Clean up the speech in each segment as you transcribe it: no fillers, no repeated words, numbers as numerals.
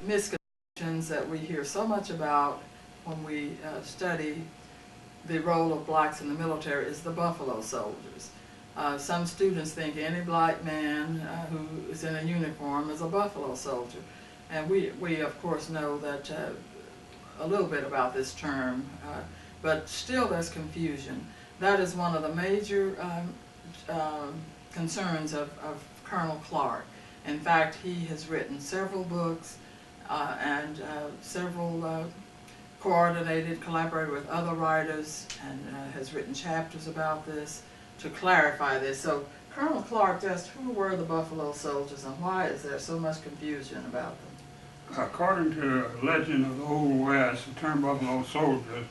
misconceptions that we hear so much about when we study the role of blacks in the military is the Buffalo Soldiers. Some students think any black man who is in a uniform is a Buffalo Soldier. And we of course know that a little bit about this term, but still there's confusion. That is one of the major concerns of Colonel Clark. In fact, he has written several books and several collaborated with other writers, and has written chapters about this to clarify this. So Colonel Clark, just who were the Buffalo Soldiers and why is there so much confusion about them? According to a legend of the Old West, the term Buffalo Soldiers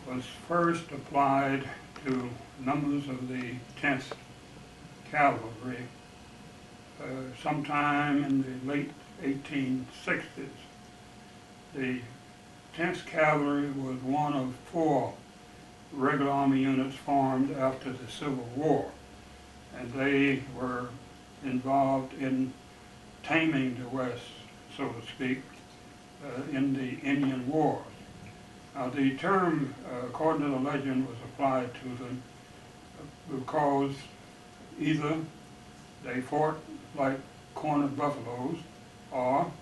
was first applied to members of the 10th Cavalry sometime in the late 1860s. The 10th Cavalry was one of 4 regular Army units formed after the Civil War, and they were involved in taming the West, so to speak, in the Indian Wars. The term, according to the legend, was applied to them because either they fought like cornered buffaloes, or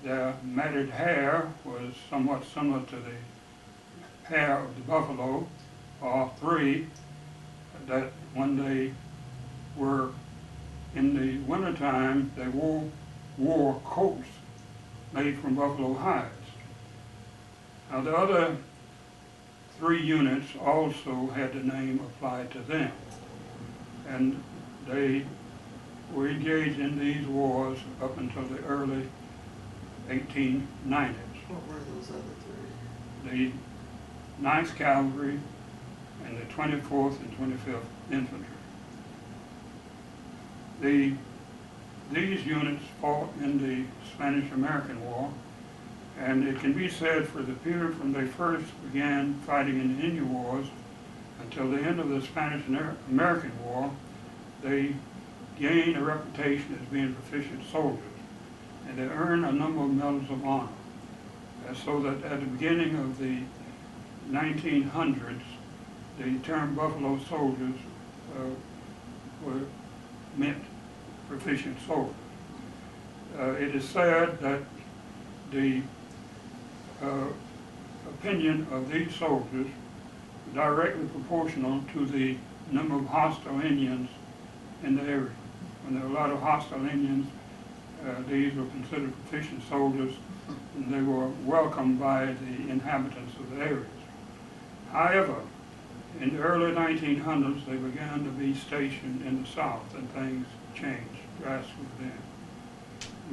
their matted hair was somewhat similar to the hair of the buffalo, or 3, that when they were in the wintertime, they wore coats made from buffalo hides. Now the other 3 units also had the name applied to them, and they were engaged in these wars up until the early 1890s. What were those other 3? The 9th Cavalry and the 24th and 25th Infantry. These units fought in the Spanish-American War, and it can be said for the period from they first began fighting in the Indian Wars until the end of the Spanish-American War, they gained a reputation as being proficient soldiers, and they earned a number of medals of honor. So that at the beginning of the 1900s, the term Buffalo Soldiers meant proficient soldiers. It is said that the opinion of these soldiers was directly proportional to the number of hostile Indians in the area. When there were a lot of hostile Indians, these were considered proficient soldiers, and they were welcomed by the inhabitants of the areas. However, in the early 1900s, they began to be stationed in the South, and things changed drastically then.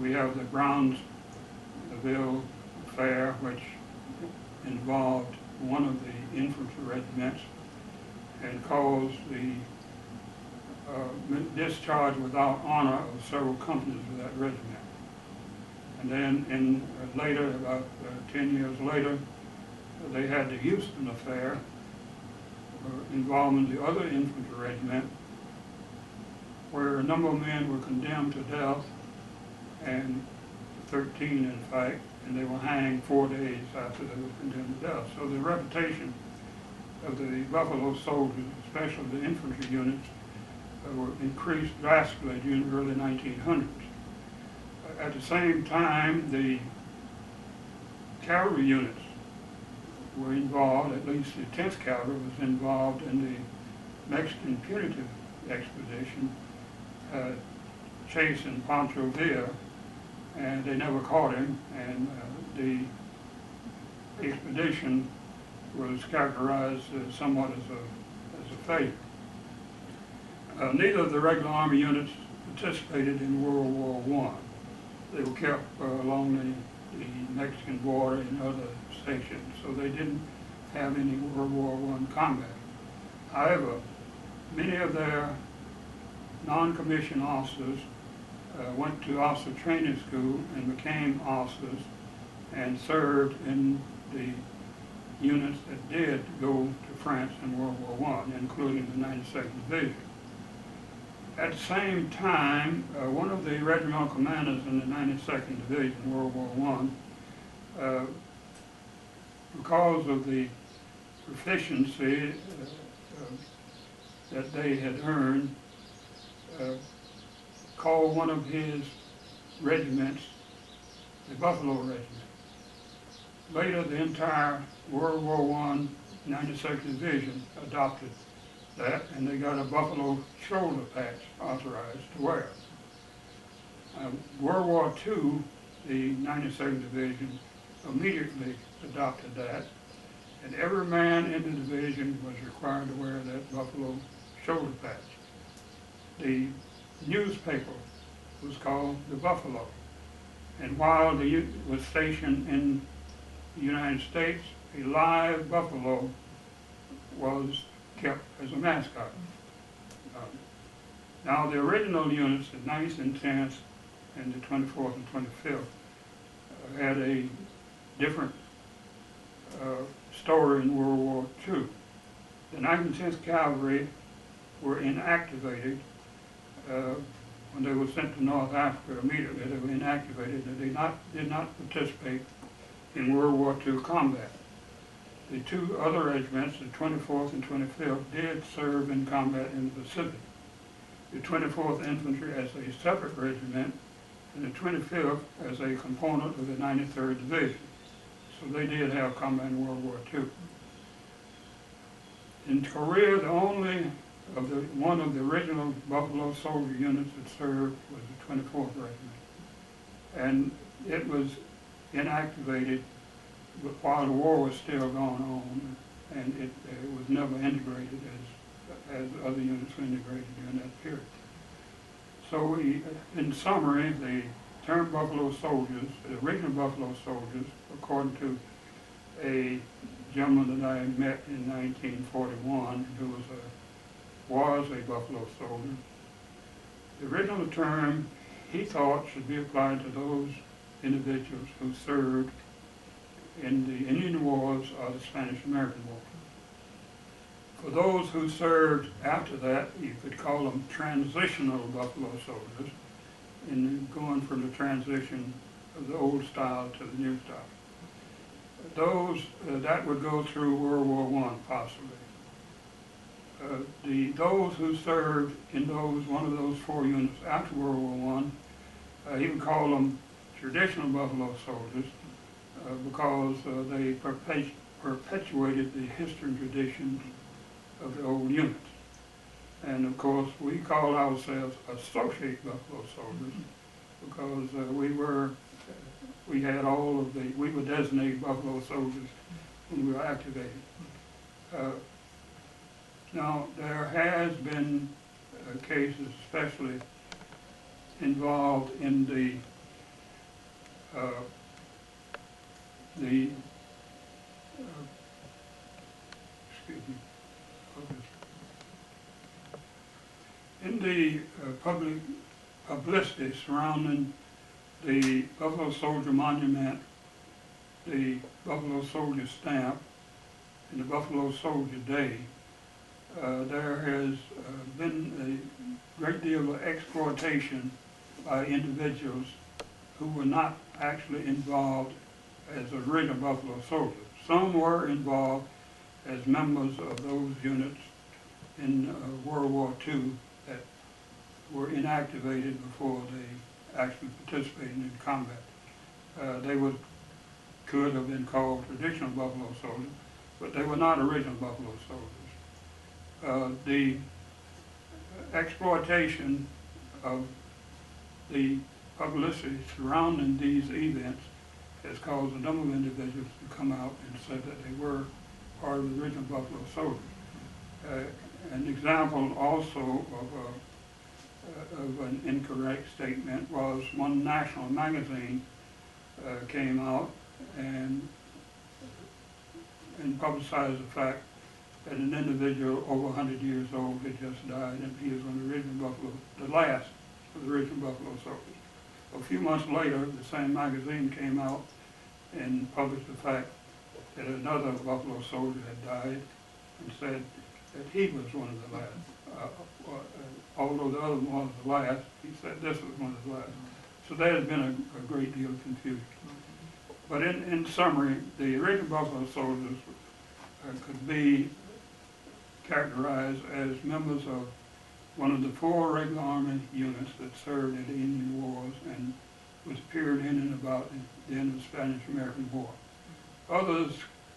We have the Brownsville affair, which involved one of the infantry regiments and caused the discharge without honor of several companies of that regiment. And then later, about 10 years later, they had the Houston affair involving the other infantry regiment, where a number of men were condemned to death, and 13 in fact, and they were hanged 4 days after they were condemned to death. So the reputation of the Buffalo Soldiers, especially the infantry units, were increased drastically during the early 1900s. At the same time, the cavalry units were involved, at least the 10th Cavalry was involved in the Mexican punitive expedition, chase in Pancho Villa, and they never caught him, and the expedition was characterized somewhat as a failure. Neither of the regular Army units participated in World War I. They were kept along the Mexican border in other stations, so they didn't have any World War I combat. However, many of their non-commissioned officers went to officer training school and became officers and served in the units that did go to France in World War I, including the 92nd Division. At the same time, one of the regimental commanders in the 92nd Division, World War I, because of the proficiency that they had earned, called one of his regiments the Buffalo Regiment. Later, the entire World War I 92nd Division adopted that, and they got a buffalo shoulder patch authorized to wear. World War II, the 92nd Division immediately adopted that, and every man in the division was required to wear that buffalo shoulder patch. The newspaper was called the Buffalo, and while the unit was stationed in the United States, a live buffalo was kept as a mascot. Now the original units, the 9th and 10th and the 24th and 25th, had a different story in World War II. The 9th and 10th Cavalry were inactivated when they were sent to North Africa. Immediately they were inactivated, and they did not participate in World War II combat. The two other regiments, the 24th and 25th, did serve in combat in the Pacific. The 24th Infantry as a separate regiment, and the 25th as a component of the 93rd Division. So they did have combat in World War II. In Korea, the only one of the original Buffalo Soldier units that served was the 24th Regiment. And it was inactivated while the war was still going on, and it was never integrated as other units were integrated during that period. So in summary, the term Buffalo Soldiers, the original Buffalo Soldiers, according to a gentleman that I met in 1941 who was a Buffalo Soldier, the original term he thought should be applied to those individuals who served in the Indian Wars or the Spanish-American War. For those who served after that, you could call them transitional Buffalo Soldiers, in going from the transition of the old style to the new style. Those that would go through World War I, possibly. Those who served in one of those four units after World War I, he would call them traditional Buffalo Soldiers because they perpetuated the history and traditions of the old units. And of course, we call ourselves associate Buffalo Soldiers because we were designated Buffalo Soldiers when we were activated. Now, there has been cases especially involved in the public publicity surrounding the Buffalo Soldier Monument, the Buffalo Soldier Stamp, and the Buffalo Soldier Day. There has been a great deal of exploitation by individuals who were not actually involved as original Buffalo Soldiers. Some were involved as members of those units in World War II that were inactivated before they actually participated in combat. They could have been called traditional Buffalo Soldiers, but they were not original Buffalo Soldiers. The exploitation of the publicity surrounding these events has caused a number of individuals to come out and say that they were part of the original Buffalo Soldiers. An example also of an incorrect statement was one national magazine came out and publicized the fact that an individual over 100 years old had just died, and he was one of the original Buffalo, the last of the original Buffalo Soldiers. A few months later, the same magazine came out and published the fact that another Buffalo Soldier had died and said that he was one of the last. although the other one was the last, he said this was one of the last. So there has been a great deal of confusion. But in summary, the original Buffalo Soldiers could be characterized as members of one of the 4 regular Army units that served in the Indian Wars and was appeared in and about the end of the Spanish-American War. Others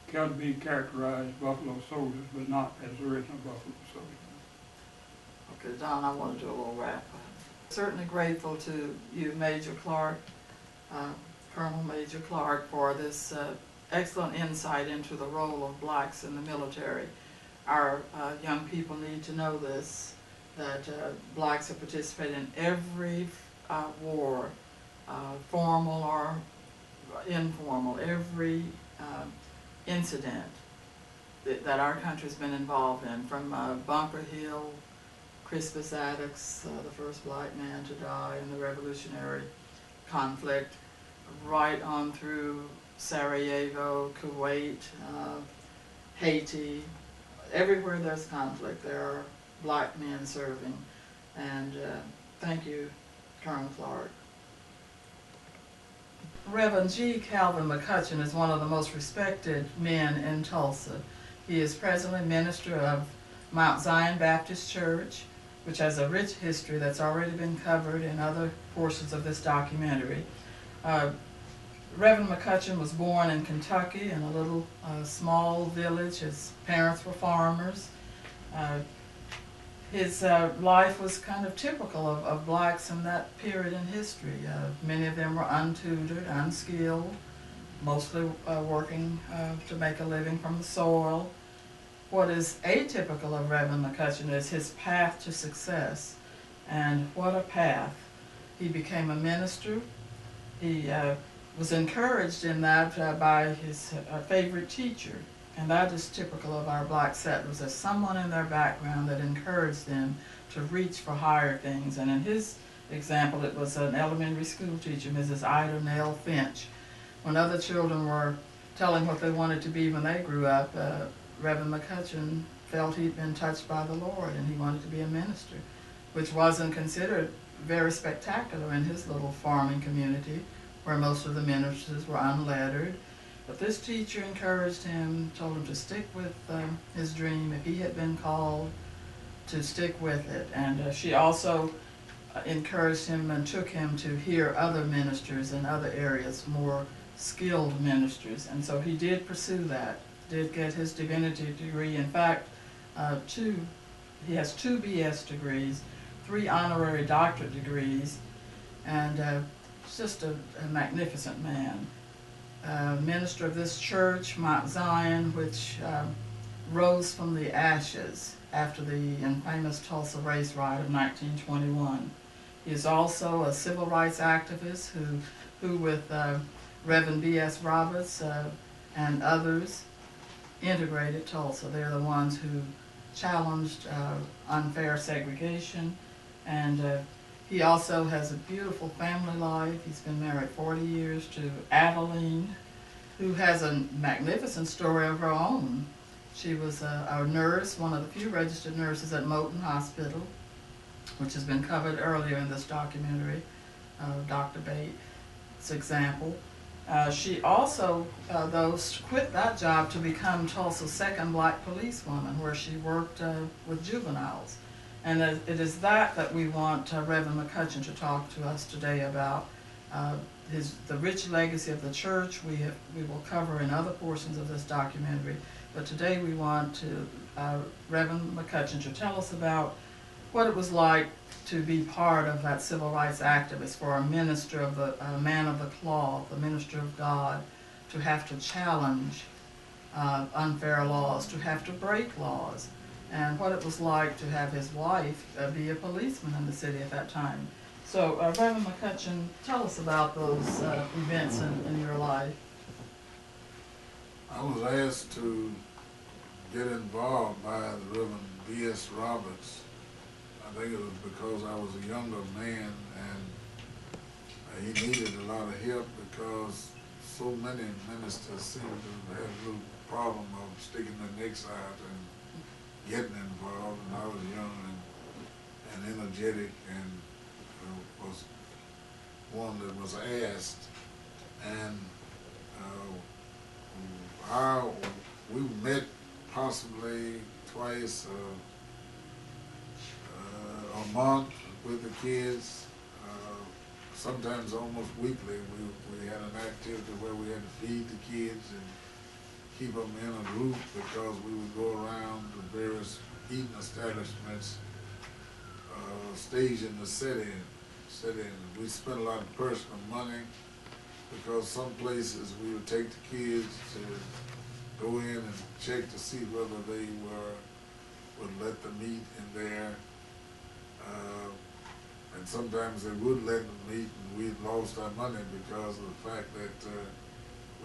can be characterized Buffalo Soldiers, but not as original Buffalo Soldiers. Okay, Don, I want to do a little wrap-up. Certainly grateful to you, Major Clark, Colonel Major Clark, for this excellent insight into the role of blacks in the military. Our young people need to know this, that blacks have participated in every war, formal or informal, every incident that our country's been involved in, from Bunker Hill, Crispus Attucks, the first black man to die in the Revolutionary conflict, right on through Sarajevo, Kuwait, Haiti. Everywhere there's conflict, there are black men serving. And thank you, Colonel Clark. Reverend G. Calvin McCutcheon is one of the most respected men in Tulsa. He is presently minister of Mount Zion Baptist Church, which has a rich history that's already been covered in other portions of this documentary. Reverend McCutcheon was born in Kentucky in a little small village. His parents were farmers. His life was kind of typical of blacks in that period in history. Many of them were untutored, unskilled, mostly working to make a living from the soil. What is atypical of Reverend McCutcheon is his path to success, and what a path. He became a minister. He was encouraged in that by his favorite teacher, and that is typical of our black settlers. There's someone in their background that encouraged them to reach for higher things, and in his example it was an elementary school teacher, Mrs. Ida Nell Finch. When other children were telling what they wanted to be when they grew up, Reverend McCutcheon felt he'd been touched by the Lord and he wanted to be a minister, which wasn't considered very spectacular in his little farming community where most of the ministers were unlettered. But this teacher encouraged him, told him to stick with his dream. If he had been called, to stick with it. And she also encouraged him and took him to hear other ministers in other areas, more skilled ministers. And so he did pursue that, did get his divinity degree. In fact, he has 2 BS degrees, 3 honorary doctorate degrees, and just a magnificent man. Minister of this church, Mount Zion, which rose from the ashes after the infamous Tulsa race riot of 1921. He is also a civil rights activist who with Reverend B.S. Roberts and others, integrated Tulsa. They're the ones who challenged unfair segregation, and he also has a beautiful family life. He's been married 40 years to Adeline, who has a magnificent story of her own. She was a nurse, one of the few registered nurses at Moton Hospital, which has been covered earlier in this documentary, Dr. Bates' example. She also, though, quit that job to become Tulsa's second black policewoman, where she worked with juveniles. And it is that we want Reverend McCutcheon to talk to us today about. The rich legacy of the church we will cover in other portions of this documentary, but today we want Reverend McCutcheon to tell us about what it was like to be part of that civil rights activist, for a minister of a man of the cloth, a minister of God, to have to challenge unfair laws, to have to break laws, and what it was like to have his wife be a policeman in the city at that time. So, Reverend McCutcheon, tell us about those events in your life. I was asked to get involved by the Reverend B.S. Roberts. I think it was because I was a younger man and he needed a lot of help because so many ministers seemed to have a little problem of sticking their necks out and getting involved, and I was young and energetic, and was one that was asked. And we met possibly twice a month with the kids. Sometimes almost weekly, we had an activity where we had to feed the kids and keep them in a group, because we would go around the various eating establishments, staging the sit-in. We spent a lot of personal money, because some places we would take the kids to go in and check to see whether they would let them eat in there. And sometimes they would let them eat, and we'd lost our money because of the fact that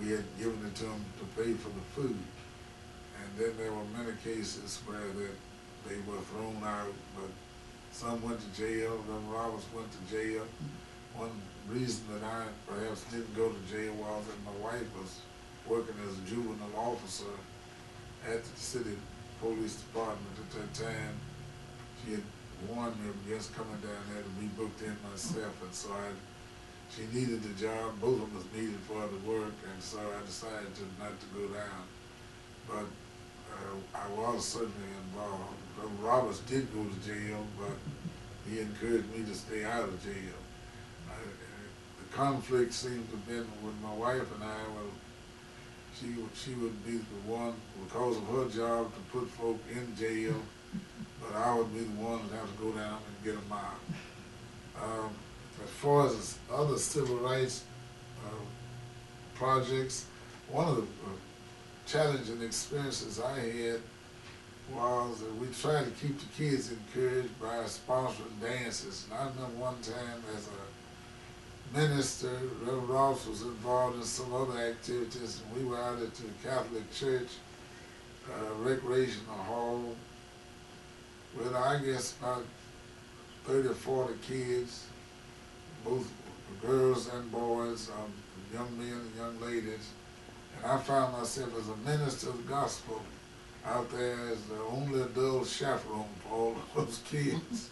we had given it to them to pay for the food. And then there were many cases where they were thrown out, but some went to jail. Them robbers went to jail. One reason that I perhaps didn't go to jail was that my wife was working as a juvenile officer at the city police department at that time. She had warned me against coming down there to be booked in myself, and so she needed the job. Both of us needed for her to work, and so I decided not to go down. But I was certainly involved. Roberts did go to jail, but he encouraged me to stay out of jail. The conflict seemed to have been with my wife and I. Well, she would be the one, because of her job, to put folk in jail, but I would be the one that have to go down and get them out. As far as other civil rights projects, one of the challenging experiences I had was that we tried to keep the kids encouraged by sponsoring dances. And I remember one time as a minister, Reverend Ross was involved in some other activities, and we were out at the Catholic Church recreational hall with, I guess, about 30 or 40 kids, both girls and boys, young men and young ladies. And I found myself as a minister of the gospel out there as the only adult chaperone for all of those kids.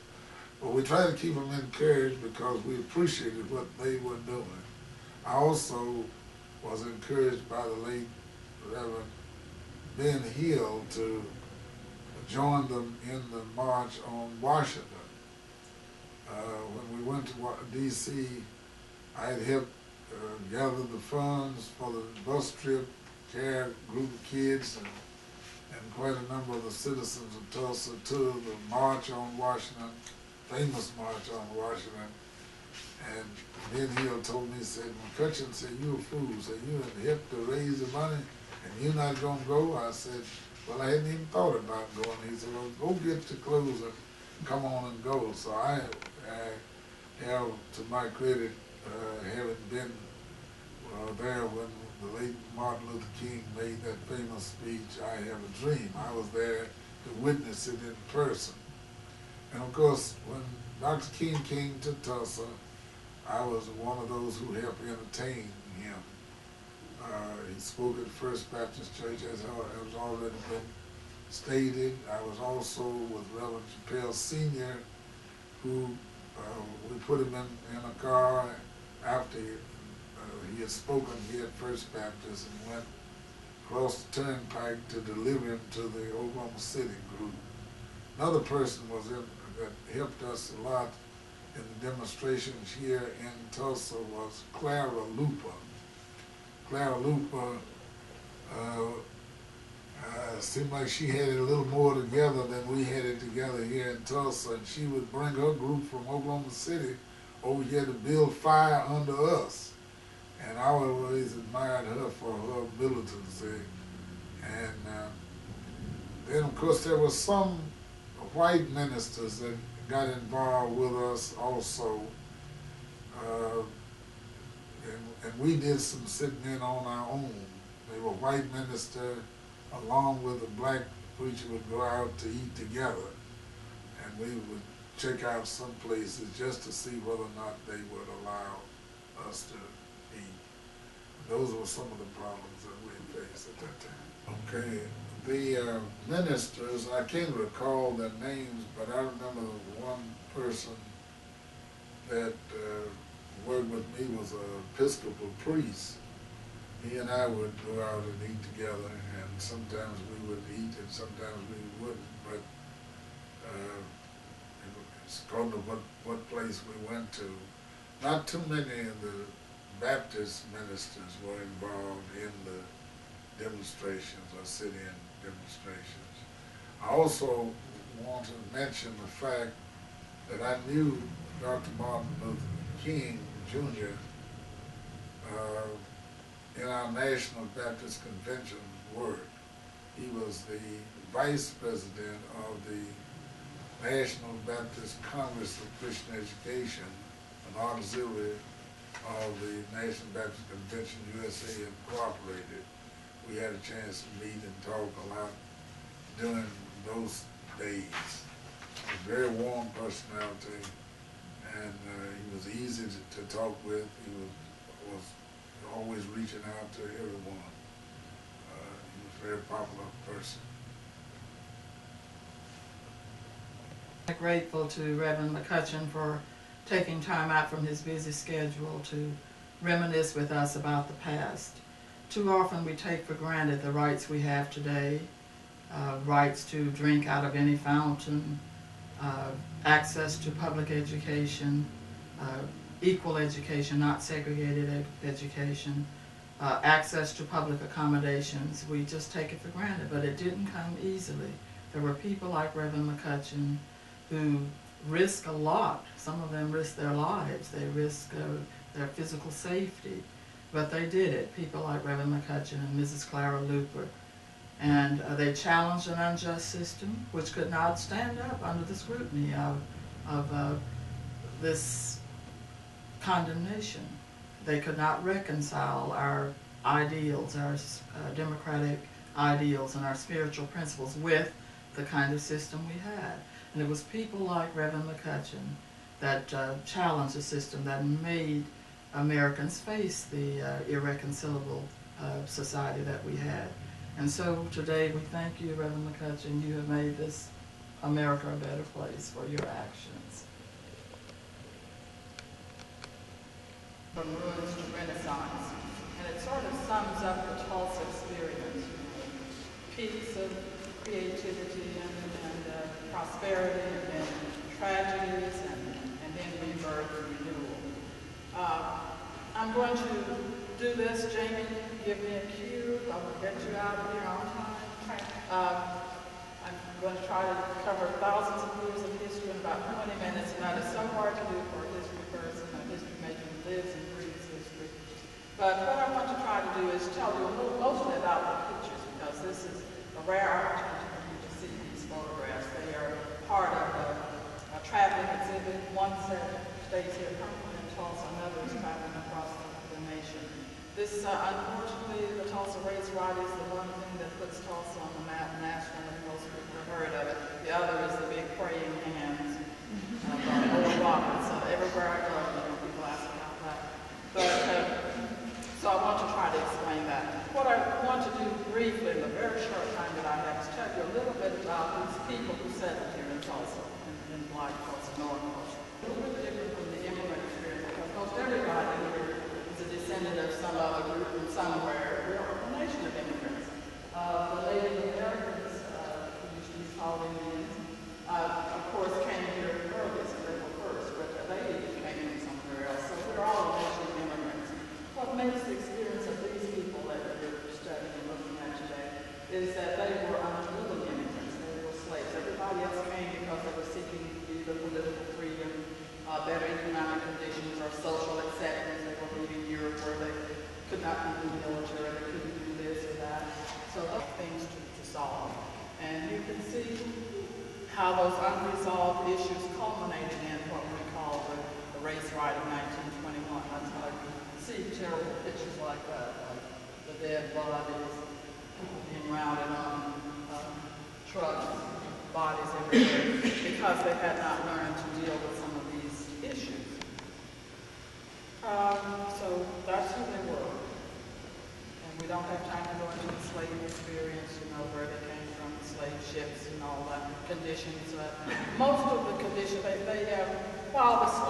But we tried to keep them encouraged because we appreciated what they were doing. I also was encouraged by the late Reverend Ben Hill to join them in the March on Washington. When we went to D.C., I had helped gather the funds for the bus trip, carry a group of kids and quite a number of the citizens of Tulsa to the March on Washington, famous March on Washington. And Ben Hill told me, he said, McCutcheon said, "You a fool. Said, you had helped to raise the money and you're not going to go?" I said, "Well, I hadn't even thought about going." He said, "Well, go get your clothes and come on and go." So I have, to my credit, having been there when the late Martin Luther King made that famous speech, "I have a dream." I was there to witness it in person. And of course, when Dr. King came to Tulsa, I was one of those who helped entertain him. He spoke at First Baptist Church, as has already been stated. I was also with Reverend Chappelle Sr., who we put him in a car after he had spoken here at First Baptist and went across the turnpike to deliver him to the Oklahoma City group. Another person was that helped us a lot in the demonstrations here in Tulsa was Clara Luper. Clara Luper seemed like she had it a little more together than we had it together here in Tulsa, and she would bring her group from Oklahoma City over here to build fire under us. And I always admired her for her militancy. And then, of course, there were some white ministers that got involved with us also. And we did some sitting in on our own. They were white ministers, along with a black preacher, would go out to eat together. And we would check out some places just to see whether or not they would allow us to eat. Those were some of the problems that we faced at that time. Okay, the ministers, I can't recall their names, but I remember one person that worked with me was an Episcopal priest. He and I would go out and eat together, and sometimes we would eat and sometimes we wouldn't, but it's according to what place we went to. Not too many of the Baptist ministers were involved in the demonstrations or sit-in demonstrations. I also want to mention the fact that I knew Dr. Martin Luther King Jr. In our National Baptist Convention work. He was the vice president of the National Baptist Congress of Christian Education, an auxiliary of the National Baptist Convention USA Incorporated. We had a chance to meet and talk a lot during those days. A very warm personality, and he was easy to talk with. He was always reaching out to everyone. He was a very popular person. I'm grateful to Reverend McCutcheon for taking time out from his busy schedule to reminisce with us about the past. Too often we take for granted the rights we have today, rights to drink out of any fountain, access to public education, equal education, not segregated education, access to public accommodations. We just take it for granted, but it didn't come easily. There were people like Reverend McCutcheon who risk a lot. Some of them risk their lives. They risk their physical safety, but they did it. People like Reverend McCutcheon and Mrs. Clara Looper. And they challenged an unjust system which could not stand up under the scrutiny of this condemnation. They could not reconcile our ideals, our democratic ideals and our spiritual principles with the kind of system we had. And it was people like Reverend McCutcheon that challenged the system, that made Americans face the irreconcilable society that we had. And so today we thank you, Reverend McCutcheon. You have made this America a better place for your actions. From ruins to renaissance. And it sort of sums up the Tulsa experience. Peaks of creativity and prosperity, and then tragedies, and then rebirth and renewal. I'm going to do this. Jamie, give me a cue. I will get you out of here on time. I'm going to try to cover thousands of years of history in about 20 minutes, and that is so hard to do for a history person, a history major who lives and breathes history. But what I want to try to do is tell you a little mostly about the pictures, because this is a rare opportunity for you to see these photographs. They are part of a traveling exhibit. One set stays here permanently in Tulsa, another is traveling across the nation. This, unfortunately, the Tulsa race ride is the one thing that puts Tulsa on the map nationally. Most people have heard of it. The other is the big praying hands of old Roberts. Everywhere I go, people ask about that. But, so I want to try to explain that. What I want to do briefly in the very short time that I have is tell you a little bit about these people who settled here in Tulsa, in Black Tulsa, North Tulsa. A little bit different from the immigrant experience, because most everybody here is a descendant of some other group from somewhere. We're a nation of immigrants. The Native Americans, who used to be called Indians, of course came here earliest, and they were first, but they came from somewhere else. So we're all a nation of immigrants. What makes the experience of these people that we're studying and looking at today is that they were unwilling immigrants. They were slaves. Everybody else came because they were seeking either political freedom, better economic conditions, or social acceptance. They were leaving Europe where they could not be in the military, they couldn't do this or that. So those things to solve. And you can see how those unresolved issues culminated in what we call the race riot of 1921. That's how you see terrible pictures like that, like the dead bodies, people being rounded on trucks, bodies everywhere, because they had not learned to deal with some of these issues. So that's who they were. And we don't have time to go into the slave experience, where they came from, slave ships and all that, conditions. Most of the conditions, they have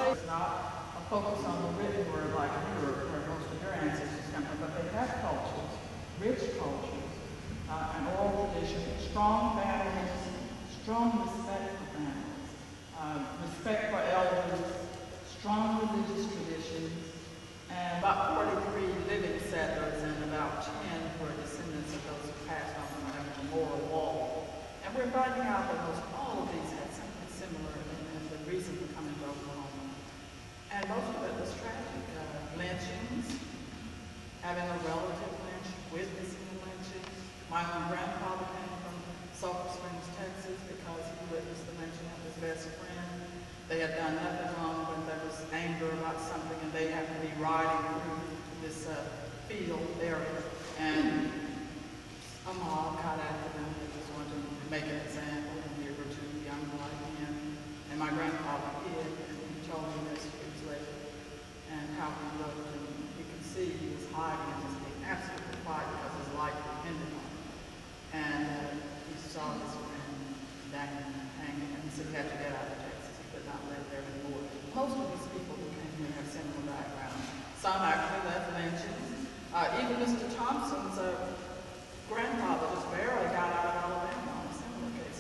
slaves, not a focus on the written word like Europe, where most of your ancestors come from, but they had cultures, rich cultures, an oral tradition, strong families, strong respect for families, respect for elders, strong religious traditions, and about 43 living settlers and about 10 who are descendants of those who passed on from the Memorial Wall. And we're finding out that all of these had something similar in the reason for coming to Oklahoma. And most of it was tragic. Lynchings, having a relative lynch, witnessing the lynchings. My own grandfather came from Sulphur Springs, Texas, because he witnessed the lynching of his best friend. They had done nothing wrong, but there was anger about something, and they happened to be riding through this field area, and a mob got after them. They just wanted to make an example, and there were 2 young black men. And my grandfather hid, and he told me this years later, and how he looked, and you can see he was hiding and just being absolutely quiet because his life depended on it. And he saw his friend hanging, and he said he had to get out of Texas. He could not live there anymore. Most of these people who came here have similar backgrounds. Some actually left lynchings. Even Mr. Thompson's grandfather just barely got out of Alabama on a similar case.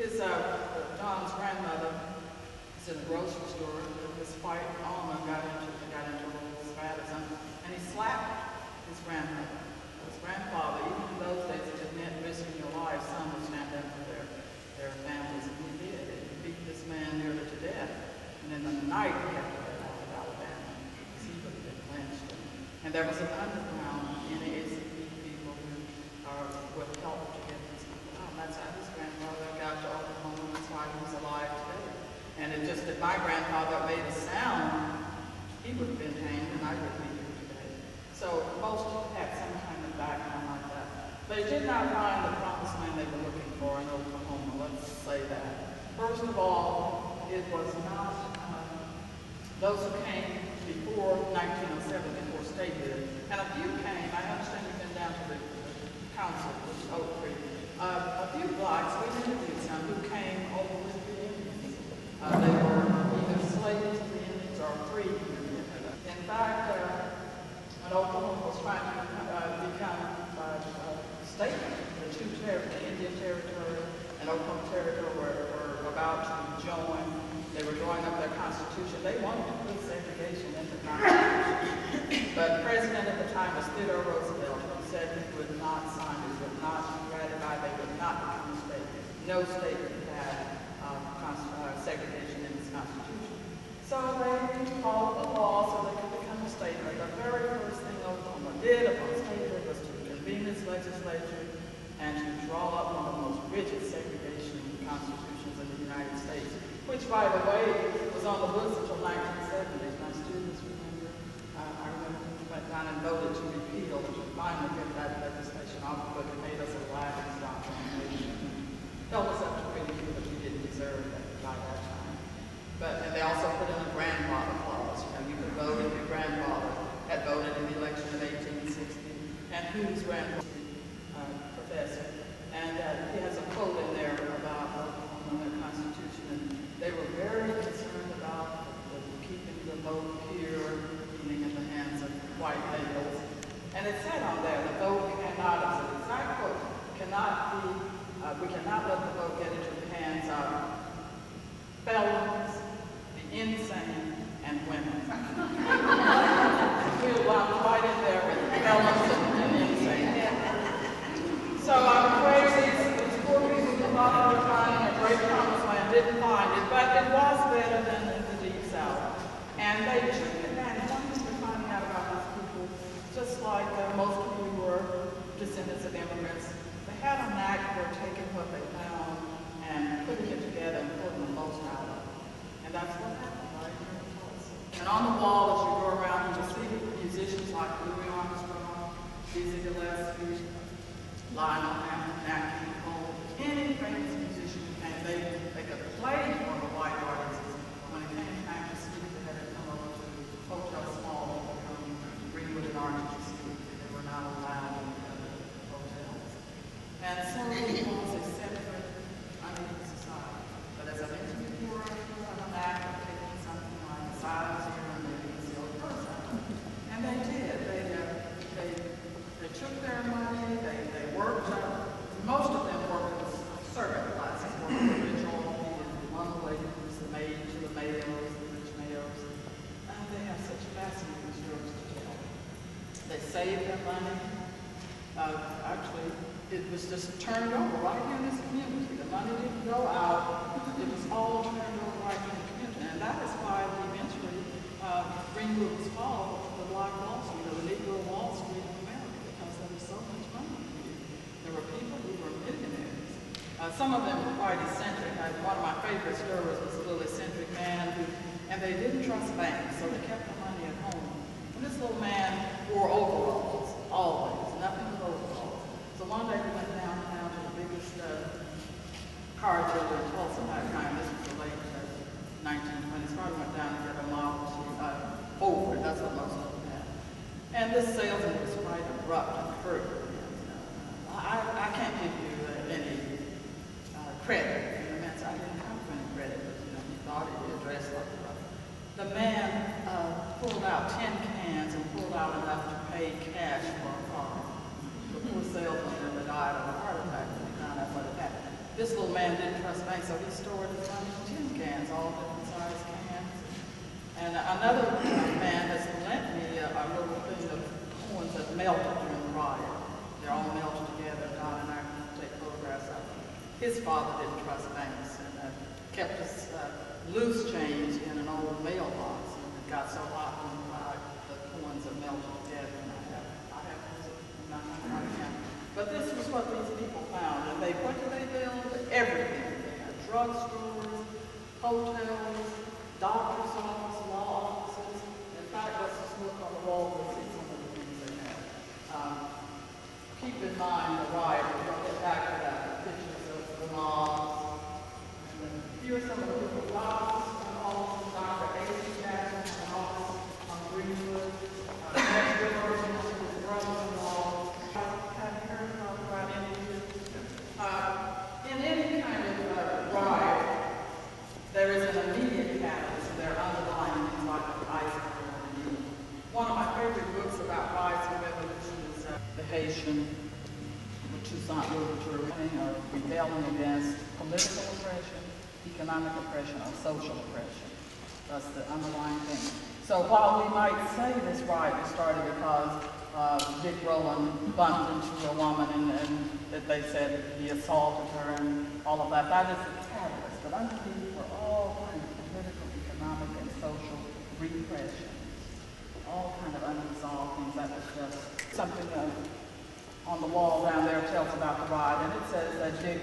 His John's grandmother was in the grocery store, and this fight Alma got into a little spat or something, and he slapped his grandmother. His grandfather, even in those days, it meant risking your life. Some would stand up for their families, and he did. He beat this man nearly to death. And in the night, he had to get out of Alabama because he would have been lynched. And there was an underground NAACP people who would help to get these people out. And that's how his grandfather got to Oklahoma. That's why he was alive today. And it just that my grandfather made a sound, he would have been hanged, and I wouldn't be here today. So most had some kind of background like that. They did not find the promised land they were looking for in Oklahoma, let's say that. First of all, it was not those who came before 1907, before statehood, and a few came. I understand you've been down to the council, which is Oak Creek. A few blacks, we interviewed some who came over with the Indians. They were either slaves to the Indians or free. In fact, when Oklahoma was trying to become state, the Indian Territory and Oklahoma Territory were about to join. They were drawing up their constitution. They wanted to put segregation in the constitution. But the president at the time was Theodore Roosevelt, who said he would not sign it, would not ratify, they would not become a state. No state could have segregation in its constitution. So they followed the law so they could become a state. But the very first thing Oklahoma did upon statehood was to convene its legislature and to draw up one of the most rigid segregation constitutions in the United States, which, by the way, was on the books until 1970. My students remember. I remember we went down and voted to repeal, to finally get that legislation off the book. It made us a laughing stock on the nation. Held us up to ridicule, but we didn't deserve that by that time. And they also put in a grandfather clause. You could vote if your grandfather had voted in the election of 1860, and whose grandfather professor. And he has a quote in there about the Constitution. And they were very concerned about keeping the vote pure, meaning in the hands of white males. And it said on there, the vote cannot, it's an exact quote, cannot be, we cannot let the vote get into the hands of felons, the insane, and women. We'll right in there with felons and insane. So I'm afraid these poor people who thought they were finding a great promised land didn't find it, but it was better than in the Deep South. And they took advantage. One thing we're finding out about these people, just like most people who were descendants of immigrants, they had a knack for taking what they found and putting it together and putting the most out of it. And that's what happened right here in Tulsa. And on the wall, as you go around, you will see musicians like Louis Armstrong, Dizzy Gillespie, Lionel Hampton, Nat King Cole, any famous musician who came, they could play for the white audiences. When it came time to speak, they had to come over to Hotel Small to come Greenwood and Orange to speak. They were not allowed in the hotels. And so it was a separate, unequal society. But as I mentioned before, I'm an act of taking something like And they did. They took their money, they worked. Most of them worked in servant classes, worked for rich old and one lady who was the maid to the males, the rich males. And they have such fascinating stories to tell. They saved their money. Actually, it was just turned over right here in this community. The money didn't go out. It was all turned over right here in the community. And that is why eventually Greenwood was called the Black Wall Street, or the Negro Wall Street of America, because there was so much money here. There were people who were millionaires. Some of them were quite eccentric. One of my favorite stories was a little eccentric man and they didn't trust banks, so they kept the money at home. And this little man wore overalls, always, nothing but overalls. So one day we went downtown to the biggest car dealer in Tulsa at that time. This was the late 1920s. Probably went down to get a Model T Ford. That's what most of them had. And this salesman was quite abrupt and curt. I can't give you any credit. And that's, I didn't come for any credit, but he thought he addressed like that. The man pulled out 10 cans and pulled out enough to pay cash for a car. The poor salesman nearly died of a heart attack when he found out what had happened. This little man didn't trust banks, so he stored his money in tin cans, all different size cans. And another man has lent me a little thing of coins that melted during the riot. They're all melted together. Don and I take photographs of them. His father didn't trust banks and kept his loose change in an old mailbox. And it got so hot when the coins are melted together. And I have those in my hand right now. But this was what these people found. And what did they build? Everything. They had drugstores, hotels, doctor's office, law offices. In fact, let's just look on the wall and see some of the things they had. Keep in mind the riot. We're going to get back to that. The pictures of the mobs. And then here are some of the little offices and all of Dr. A.C. Jackson had an office on Greenwood. Next door was his brother-in-law. Have you heard about any of this? In any kind of riot, there is an immediate catalyst, and there are underlying things like the iceberg. One of my favorite books about riots and revolution is the Haitian Toussaint Louverture, or rebelling against political oppression, economic oppression, or social oppression. That's the underlying thing. So while we might say this riot started because Dick Rowland bumped into a woman and that they said he assaulted her and all of that, that is the catalyst. But underneath were all kinds of political, economic, and social repressions. All kind of unresolved things. That was just something on the wall down there tells about the riot. And it says that Dick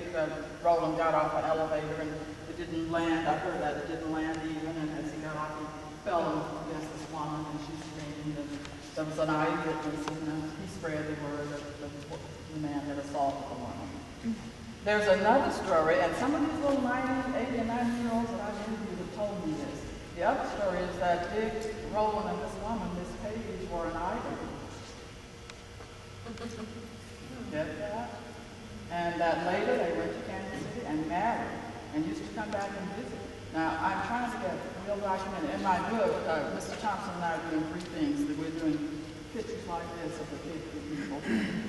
Rowland got off an elevator and it didn't land. I heard that it didn't land even. And as he got off, he fell against this woman and she screamed. And there was an eyewitness and he spread the word that the man had assaulted the woman. There's another story, and some of these little 80 and 90-year-olds that I've interviewed have told me this. The other story is that Dick Rowland and this woman, Miss Page, were an idol. Get that? And that later they went to Kansas City and married and used to come back and visit. Now, I'm trying to get real documented. In my book, Mr. Thompson and I are doing 3 things. That we're doing pictures like this of the people.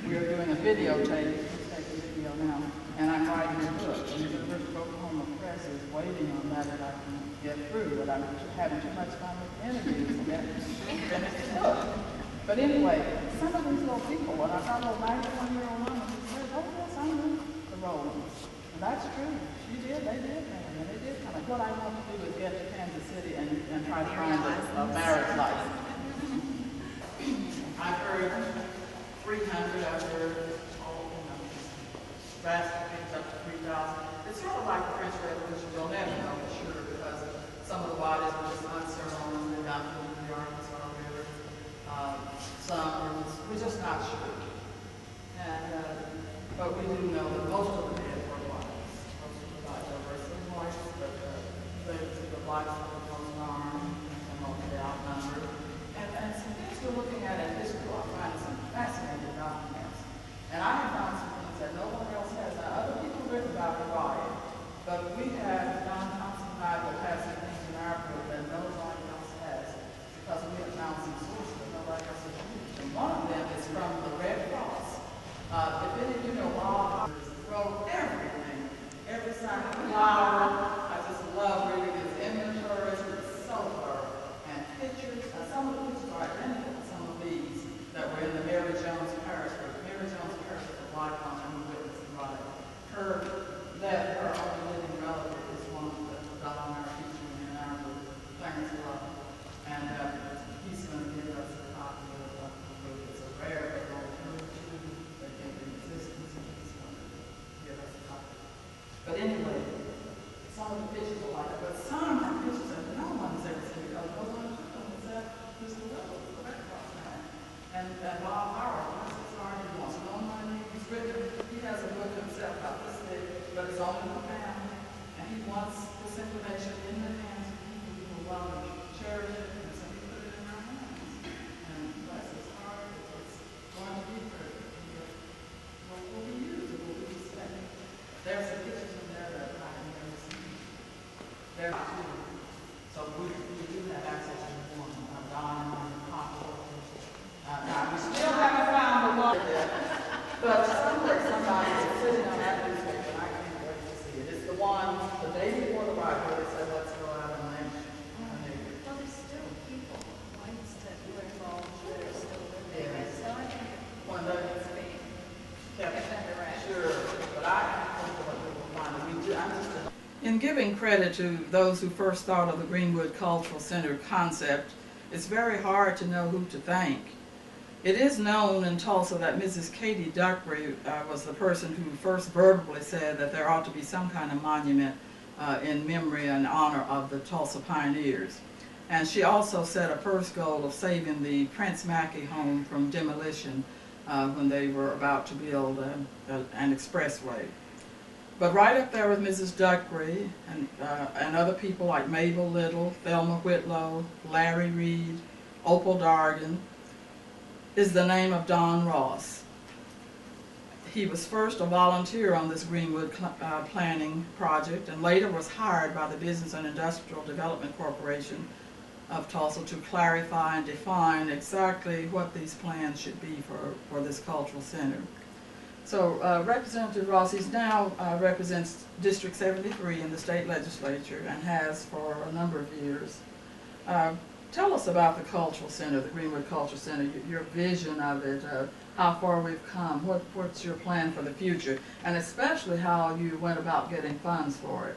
We are doing a videotape. He's taking video now. And I'm writing a book. And the University of Oklahoma Press is waiting on that I can get through. But I'm having too much fun with interviews and get finish the book. But anyway, some of these little people, when I saw a little 91-year-old woman who says, oh yes, I knew the Rowlands. And that's true. She did, they did marry, and they did come. What I want to do is get to Kansas City and try to find a marriage license. I've heard 300, I've heard, vastly things up to 3,000. It's sort of like the French Revolution. You'll never know for sure because some of the bodies were just unceremonious. They got through the Arkansas River. Some we're just not sure. And but we do know that most of the men were whites. Most of the whites are mostly whites, but the blacks were the most harmed and mostly outnumbered. And some things we're looking at in history, I find some fascinating documents. And I have found some things that no one else has. Now, other people have written about the riot, but we have, Don Thompson and I will have some things in our book that no one else has because we have found some sources giving credit to those who first thought of the Greenwood Cultural Center concept, it's very hard to know who to thank. It is known in Tulsa that Mrs. B.T.W was the person who first verbally said that there ought to be some kind of monument in memory and honor of the Tulsa pioneers. And she also set a first goal of saving the Prince Mackey home from demolition when they were about to build an expressway. But right up there with Mrs. Duckery and other people like Mabel Little, Thelma Whitlow, Larry Reed, Opal Dargan, is the name of Don Ross. He was first a volunteer on this Greenwood planning project and later was hired by the Business and Industrial Development Corporation of Tulsa to clarify and define exactly what these plans should be for this cultural center. So Representative Ross, he's now represents District 73 in the state legislature and has for a number of years. Tell us about the cultural center, the Greenwood Cultural Center, your vision of it, how far we've come, what's your plan for the future, and especially how you went about getting funds for it.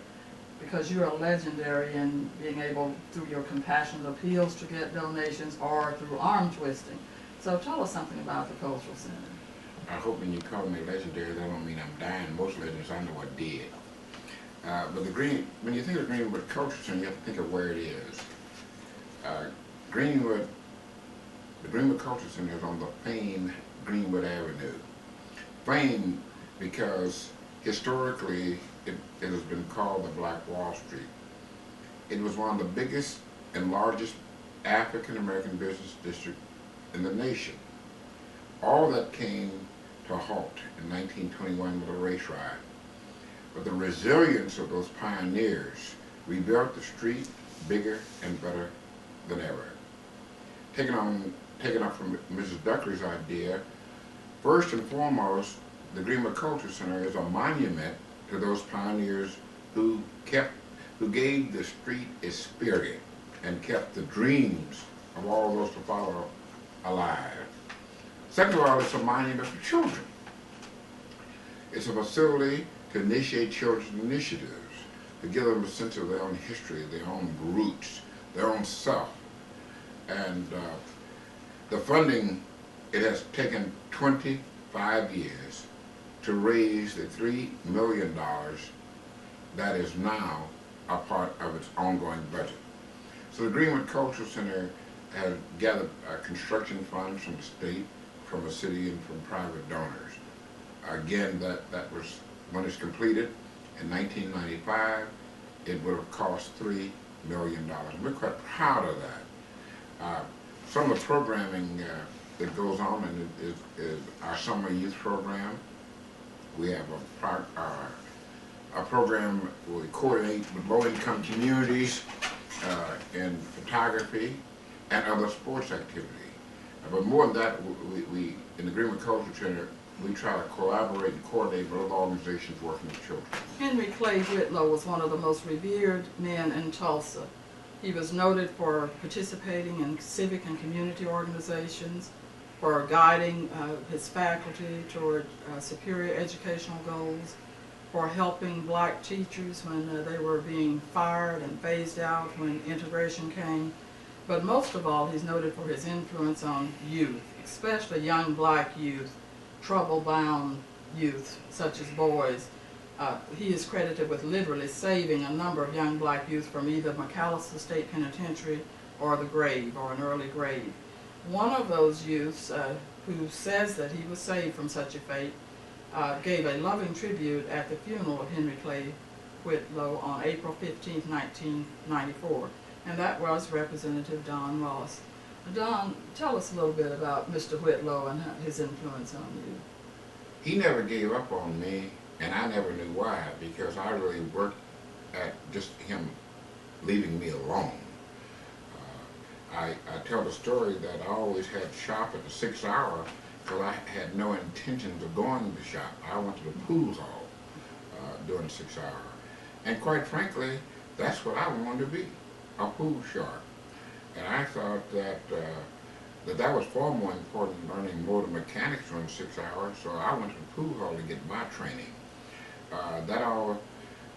Because you're a legendary in being able, through your compassionate appeals, to get donations or through arm twisting. So tell us something about the Cultural Center. I hope when you call me legendary, that don't mean I'm dying. Most legends I know are dead. But when you think of Greenwood Cultural Center, you have to think of where it is. The Greenwood Cultural Center is on the famed Greenwood Avenue. Famed because historically it has been called the Black Wall Street. It was one of the biggest and largest African American business districts in the nation. All that came to a halt in 1921 with a race riot. But the resilience of those pioneers rebuilt the street bigger and better than ever. Taking up from Mrs. Duckery's idea, first and foremost, the Greenwood Cultural Center is a monument to those pioneers who gave the street its spirit and kept the dreams of all those to follow alive. Second of all, it's a monument for children. It's a facility to initiate children's initiatives, to give them a sense of their own history, their own roots, their own self. And the funding, it has taken 25 years to raise the $3 million that is now a part of its ongoing budget. So the Greenwood Cultural Center has gathered construction funds from the state, from the city, and from private donors. Again, that was, when it's completed in 1995, it would have cost $3 million. And we're quite proud of that. Some of the programming that goes on is our summer youth program. We have a program where we coordinate with low-income communities in photography and other sports activity. But more than that, we in the Greenwood Cultural Center, we try to collaborate and coordinate with other organizations working with children. Henry Clay Whitlow was one of the most revered men in Tulsa. He was noted for participating in civic and community organizations, for guiding his faculty toward superior educational goals, for helping black teachers when they were being fired and phased out when integration came. But most of all, he's noted for his influence on youth, especially young black youth, trouble-bound youth, such as boys. He is credited with literally saving a number of young black youth from either McAllister State Penitentiary or the grave, or an early grave. One of those youths who says that he was saved from such a fate gave a loving tribute at the funeral of Henry Clay Whitlow on April 15, 1994. And that was Representative Don Ross. Don, tell us a little bit about Mr. Whitlow and his influence on you. He never gave up on me, and I never knew why, because I really worked at just him leaving me alone. I tell the story that I always had shop at the 6th hour because I had no intentions of going to the shop. I went to the pool hall during the 6th hour. And quite frankly, that's what I wanted to be, a pool shark. And I thought that that was far more important than learning motor mechanics during the 6th hour, so I went to the pool hall to get my training. That all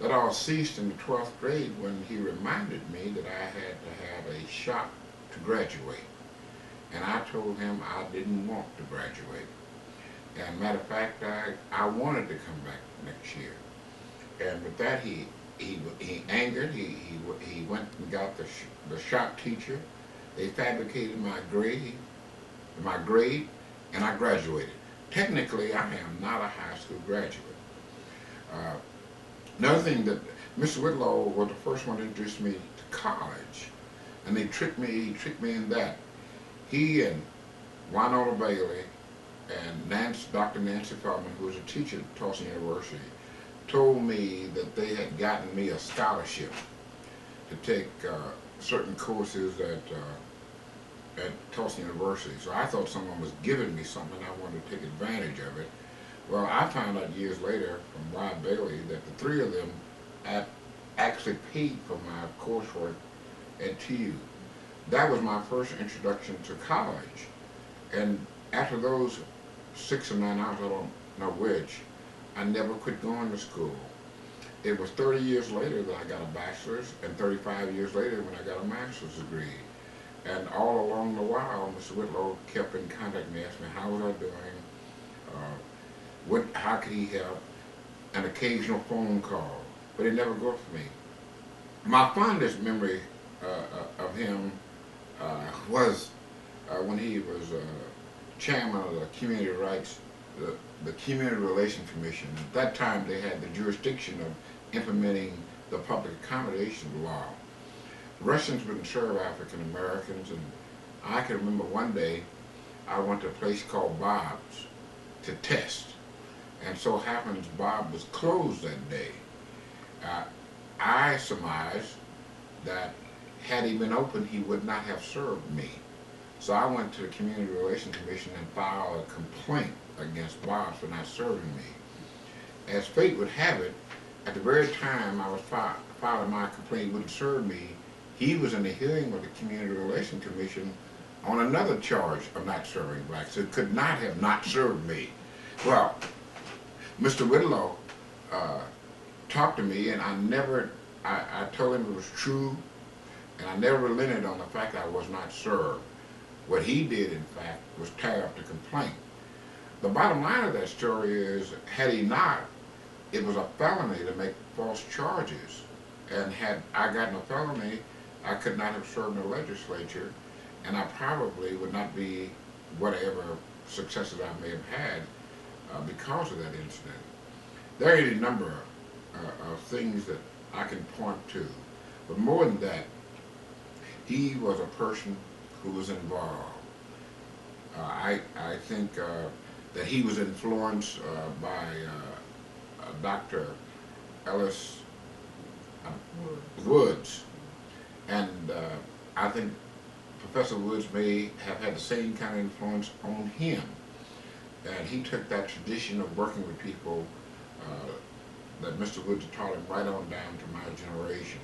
That all ceased in the 12th grade when he reminded me that I had to have a shot to graduate. And I told him I didn't want to graduate. And matter of fact, I wanted to come back next year. And with that, he angered. He went and got the shop teacher. They fabricated my grade, and I graduated. Technically, I am not a high school graduate. Another thing, that Mr. Whitlow was the first one to introduce me to college, and he tricked me in that. He and Winona Bailey and Dr. Nancy Feldman, who was a teacher at Tulsa University, told me that they had gotten me a scholarship to take certain courses at Tulsa University. So I thought someone was giving me something, I wanted to take advantage of it. Well, I found out years later from Ron Bailey that the three of them actually paid for my coursework at TU. That was my first introduction to college. And after those 6 or 9 hours, I don't know which, I never quit going to school. It was 30 years later that I got a bachelor's, and 35 years later when I got a master's degree. And all along the while, Mr. Whitlow kept in contact with me, asked me how was I doing, how could he help, an occasional phone call, but it never got for me. My fondest memory of him was when he was chairman of the Community Rights, the Community Relations Commission. At that time, they had the jurisdiction of implementing the public accommodation law. Russians wouldn't serve African Americans, and I can remember one day I went to a place called Bob's to test, and so happens Bob was closed that day. I surmised that had he been open, he would not have served me. So I went to the Community Relations Commission and filed a complaint against Bob for not serving me. As fate would have it, at the very time I was filing my complaint, he wouldn't serve me, he was in the hearing with the Community Relations Commission on another charge of not serving blacks, so he could not have not served me. Well, Mr. Whitlow talked to me, and I told him it was true, and I never relented on the fact that I was not served. What he did, in fact, was tear up the complaint. The bottom line of that story is, had he not, it was a felony to make false charges. And had I gotten a felony, I could not have served in the legislature, and I probably would not be whatever successes I may have had because of that incident. There are any number of things that I can point to, but more than that, he was a person who was involved. I think that he was influenced by Dr. Ellis Woods, and I think Professor Woods may have had the same kind of influence on him. And he took that tradition of working with people that Mr. Woods taught him right on down to my generation.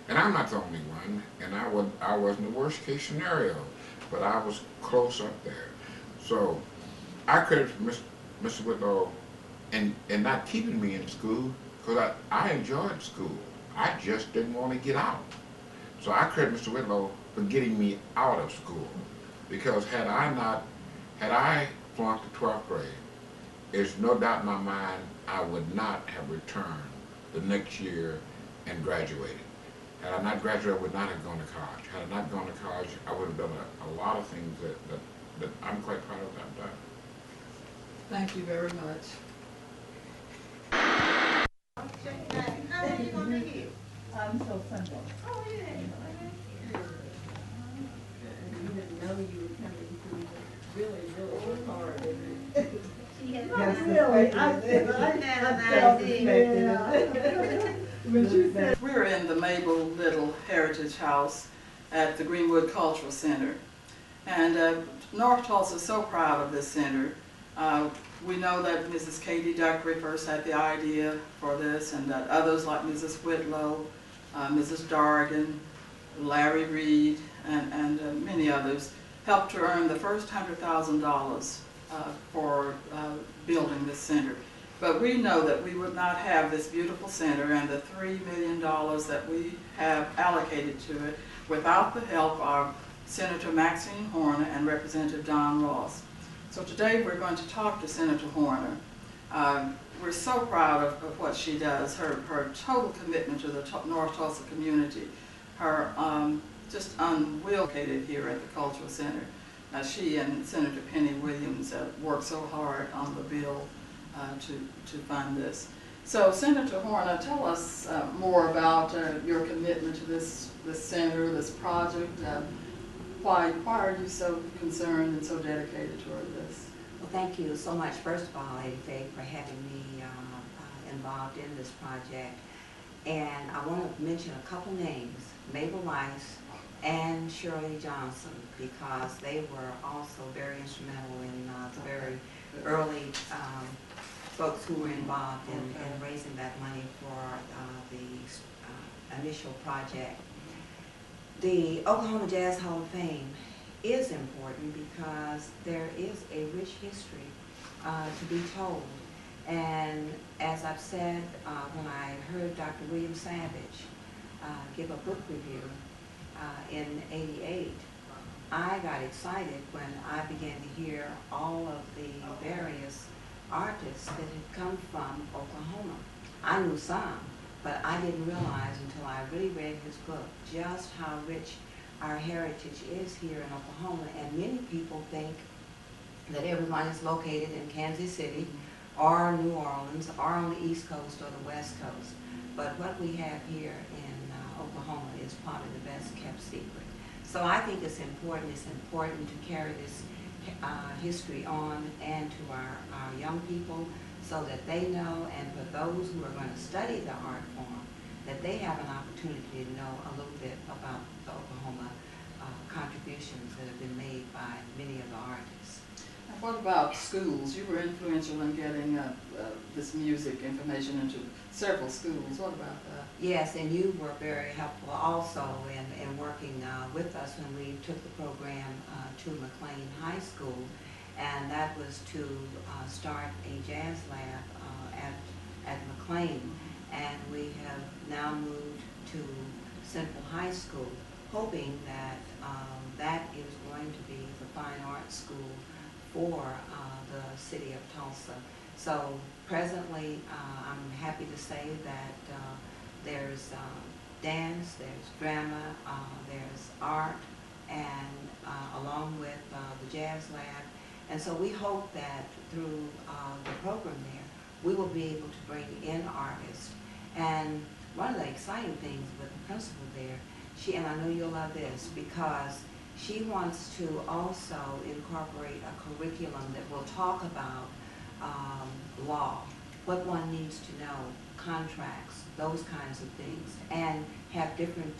And I'm not the only one, and I wasn't the worst case scenario, but I was close up there. So I credit Mr. Whitlow in not keeping me in school, because I enjoyed school. I just didn't want to get out. So I credit Mr. Whitlow for getting me out of school, because had I flunked the 12th grade, there's no doubt in my mind I would not have returned the next year and graduated. Had I not graduated, I would not have gone to college. Had I not gone to college, I would have done a lot of things that I'm quite proud of that I've done. Thank you very much. How are you going to hear? I'm so simple. Oh, yeah. You didn't know you were coming through really hard, didn't you? Yes, really. We're in the Mabel Little Heritage House at the Greenwood Cultural Center. And North Tulsa is so proud of this center. We know that Mrs. Katie Duckery first had the idea for this, and that others like Mrs. Whitlow, Mrs. Dargan, Larry Reed, and many others helped to earn the first $100,000 for building this center. But we know that we would not have this beautiful center and the $3 million that we have allocated to it without the help of Senator Maxine Horner and Representative Don Ross. So today we're going to talk to Senator Horner. We're so proud of what she does, her total commitment to the North Tulsa community, her just unwillocated here at the Cultural Center. She and Senator Penny Williams worked so hard on the bill to fund this. So Senator Horner, tell us more about your commitment to this center, this project. Why are you so concerned and so dedicated toward this? Well, thank you so much, first of all, Lady Faye, for having me involved in this project. And I want to mention a couple names, Mabel Rice and Shirley Johnson, because they were also very instrumental in the very early folks who were involved in raising that money for the initial project. The Oklahoma Jazz Hall of Fame is important because there is a rich history to be told. And as I've said, when I heard Dr. William Savage give a book review in '88, I got excited when I began to hear all of the various artists that had come from Oklahoma. I knew some, but I didn't realize until I really read his book just how rich our heritage is here in Oklahoma. And many people think that everyone is located in Kansas City or New Orleans or on the East Coast or the West Coast. But what we have here in Oklahoma is probably the best kept secret. So I think it's important to carry this history on and to our young people so that they know, and for those who are going to study the art form, that they have an opportunity to know a little bit about the Oklahoma contributions that have been made by many of the artists. And what about schools? You were influential in getting this music information into several schools. What about that? Yes, and you were very helpful also in working with us when we took the program to McLean High School, and that was to start a jazz lab at McLean, and we have now moved to Central High School, hoping that that is going to be the fine arts school for the city of Tulsa. So presently, I'm happy to say that there's dance, there's drama, there's art, and along with the jazz lab. And so we hope that through the program there, we will be able to bring in artists. And one of the exciting things with the principal there, and I know you'll love this, because she wants to also incorporate a curriculum that will talk about law, what one needs to know, contracts, those kinds of things, and have different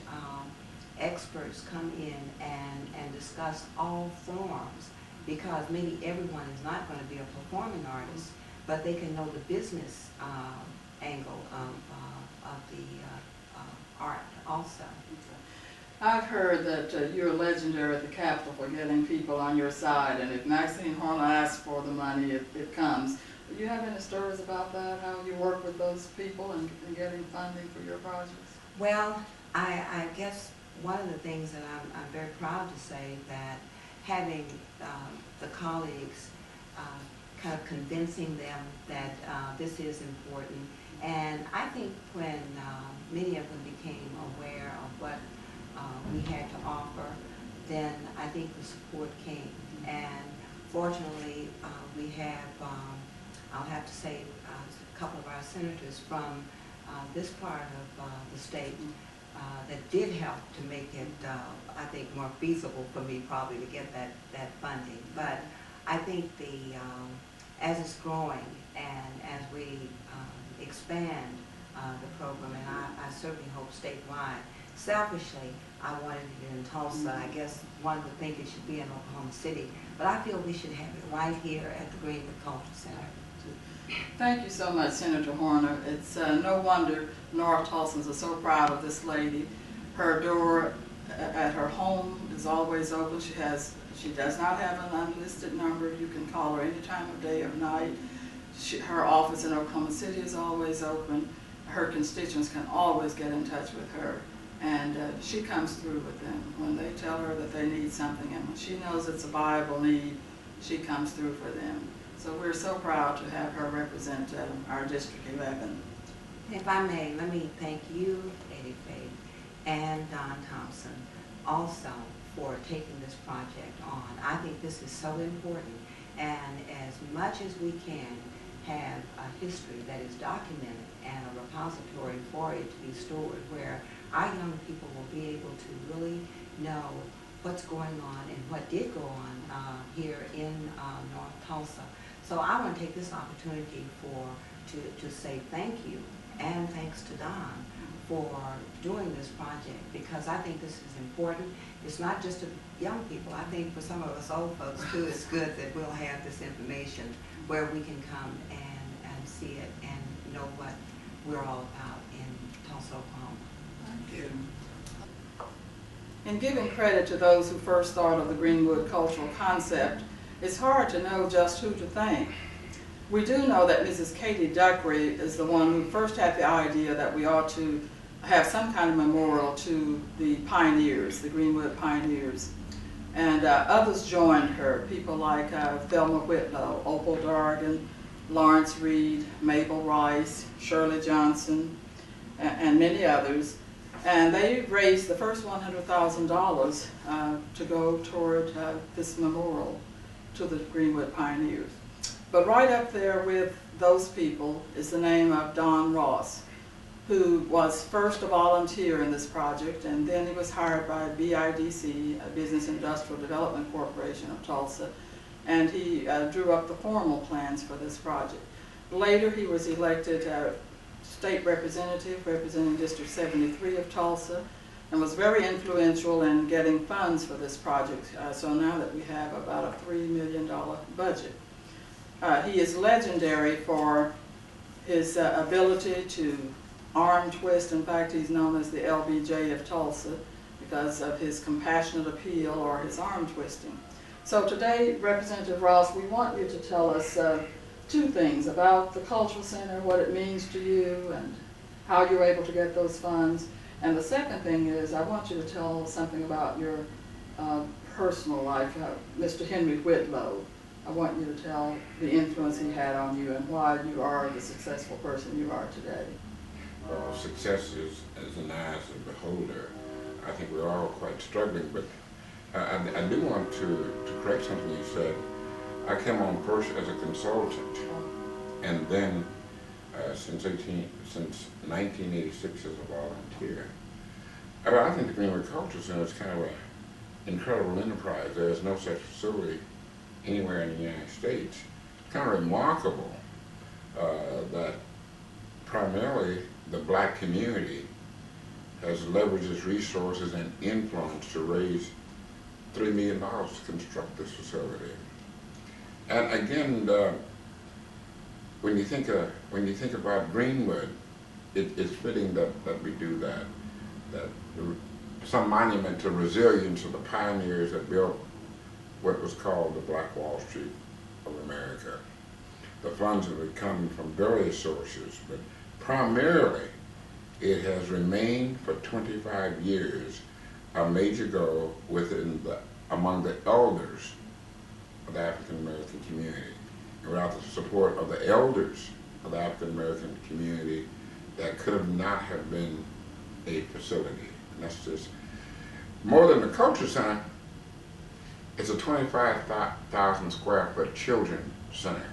experts come in and discuss all forms, because maybe everyone is not going to be a performing artist, but they can know the business angle of the art also. I've heard that you're legendary at the Capitol for getting people on your side, and if Maxine Horner asks for the money, it comes. Do you have any stories about that, how you work with those people and getting funding for your projects? Well, I guess one of the things that I'm very proud to say that having the colleagues kind of convincing them that this is important, and I think when many of them became aware of what we had to offer, then I think the support came. And fortunately, we have, I'll have to say, a couple of our senators from this part of the state that did help to make it, I think, more feasible for me probably to get that funding. But I think as it's growing and as we expand the program, and I certainly hope statewide. Selfishly, I wanted it in Tulsa. I guess one would think it should be in Oklahoma City, but I feel we should have it right here at the Greenwood Cultural Center. Thank you so much, Senator Horner. It's no wonder North Tulsans are so proud of this lady. Her door at her home is always open. She does not have an unlisted number. You can call her any time of day or night. her office in Oklahoma City is always open. Her constituents can always get in touch with her, and she comes through with them when they tell her that they need something, and when she knows it's a viable need, she comes through for them. So we're so proud to have her represent our District 11. If I may, let me thank you, Lady Faye, and Don Thompson also for taking this project on. I think this is so important, and as much as we can have a history that is documented and a repository for it to be stored, where our young people will be able to really know what's going on and what did go on here in North Tulsa. So I want to take this opportunity to say thank you, and thanks to Don for doing this project, because I think this is important. It's not just to young people. I think for some of us old folks too, it's good that we'll have this information where we can come and see it and know what we're all about in Tulsa, Oklahoma. Thank you. In giving credit to those who first thought of the Greenwood cultural concept, it's hard to know just who to thank. We do know that Mrs. Katie Duckery is the one who first had the idea that we ought to have some kind of memorial to the pioneers, the Greenwood pioneers. And others joined her, people like Thelma Whitlow, Opal Dargan, Lawrence Reed, Mabel Rice, Shirley Johnson, and many others. And they raised the first $100,000 to go toward this memorial to the Greenwood pioneers. But right up there with those people is the name of Don Ross, who was first a volunteer in this project, and then he was hired by BIDC, a Business Industrial Development Corporation of Tulsa, and he drew up the formal plans for this project. Later he was elected state representative representing District 73 of Tulsa, and was very influential in getting funds for this project, so now that we have about a $3 million budget. He is legendary for his ability to arm twist. In fact, he's known as the LBJ of Tulsa because of his compassionate appeal or his arm twisting. So today, Representative Ross, we want you to tell us two things about the Cultural Center, what it means to you, and how you're able to get those funds. And the second thing is, I want you to tell something about your personal life. Mr. Henry Whitlow, I want you to tell the influence he had on you and why you are the successful person you are today. Well, success is in the eyes of the beholder. I think we're all quite struggling, but I do want to correct something you said. I came on first as a consultant, and then since 1986 as a volunteer. I think the Greenwood Cultural Center is kind of an incredible enterprise. There's no such facility anywhere in the United States. It's kind of remarkable that primarily the black community has leveraged its resources and influence to raise $3 million to construct this facility. And again, when you think about Greenwood, it's fitting that we do that. Some monument to resilience of the pioneers that built what was called the Black Wall Street of America. The funds have come from various sources, but primarily it has remained for 25 years a major goal among the elders of the African American community. And without the support of the elders of the African American community, that could not have been a facility. And that's just more than the Culture Center. It's a 25,000 square foot children's center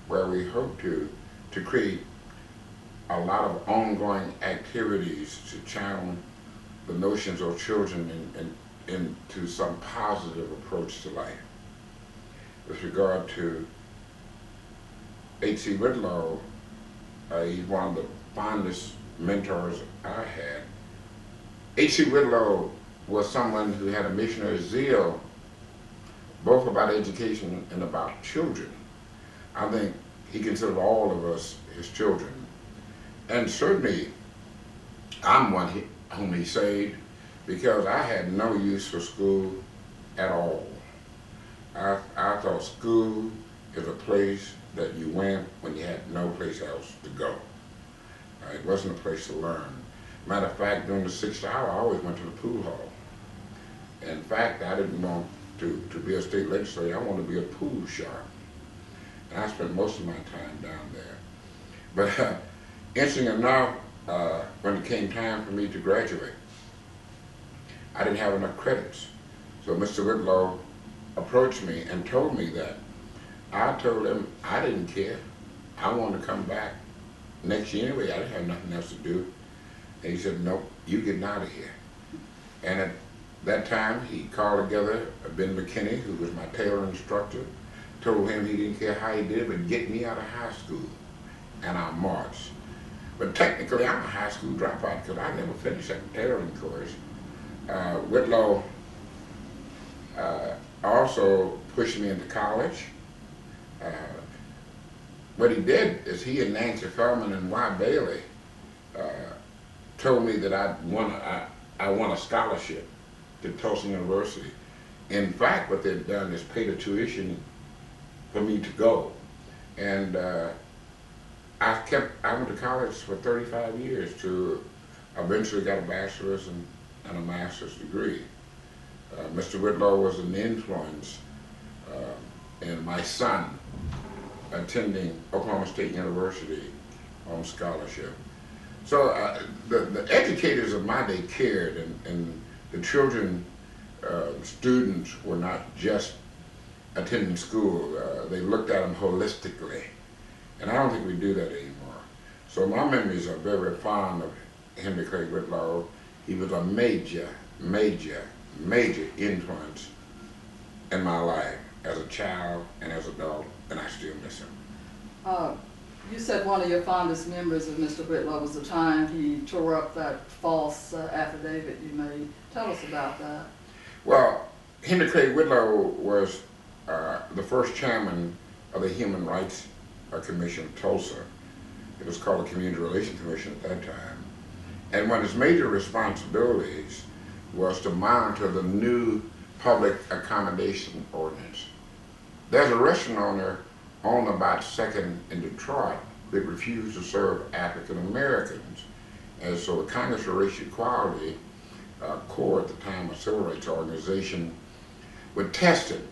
where we hope to create a lot of ongoing activities to channel the notions of children into some positive approach to life. With regard to H.C. Whitlow, he's one of the fondest mentors I had. H.C. Whitlow was someone who had a missionary zeal both about education and about children. I think he considered all of us his children. And certainly, I'm one whom he saved because I had no use for school at all. I thought school is a place that you went when you had no place else to go. It wasn't a place to learn. Matter of fact, during the 6th hour, I always went to the pool hall. In fact, I didn't want to be a state legislator. I wanted to be a pool shark. And I spent most of my time down there. But interesting enough, when it came time for me to graduate, I didn't have enough credits. So Mr. Whitlow approached me and told me that. I told him I didn't care. I wanted to come back next year anyway. I didn't have nothing else to do. And he said, nope, you getting out of here. And at that time, he called together Ben McKinney, who was my tailor instructor, told him he didn't care how he did it, but get me out of high school. And I marched. But technically, I'm a high school dropout because I never finished that tailoring course. Whitlow also pushed me into college. What he did is he and Nancy Feldman and Y. Bailey told me that I won a scholarship to Tulsa University. In fact, what they've done is pay the tuition for me to go. And I went to college for 35 years to eventually got a bachelor's and a master's degree. Mr. Whitlow was an influence in my son attending Oklahoma State University on scholarship. So the educators of my day cared, and the children, students were not just attending school. They looked at them holistically. And I don't think we do that anymore. So my memories are very fond of Henry Clay Whitlow. He was a major, major, major influence in my life as a child and as an adult, and I still miss him. You said one of your fondest memories of Mr. Whitlow was the time he tore up that false affidavit you made. Tell us about that. Well, Henry Clay Whitlow was the first chairman of the Human Rights Commission of Tulsa. It was called the Community Relations Commission at that time. And one of his major responsibilities was to monitor the new public accommodation ordinance. There's a restaurant owner on about 2nd in Detroit that refused to serve African Americans. And so the Congress for Racial Equality Corps, at the time a civil rights organization, would test it.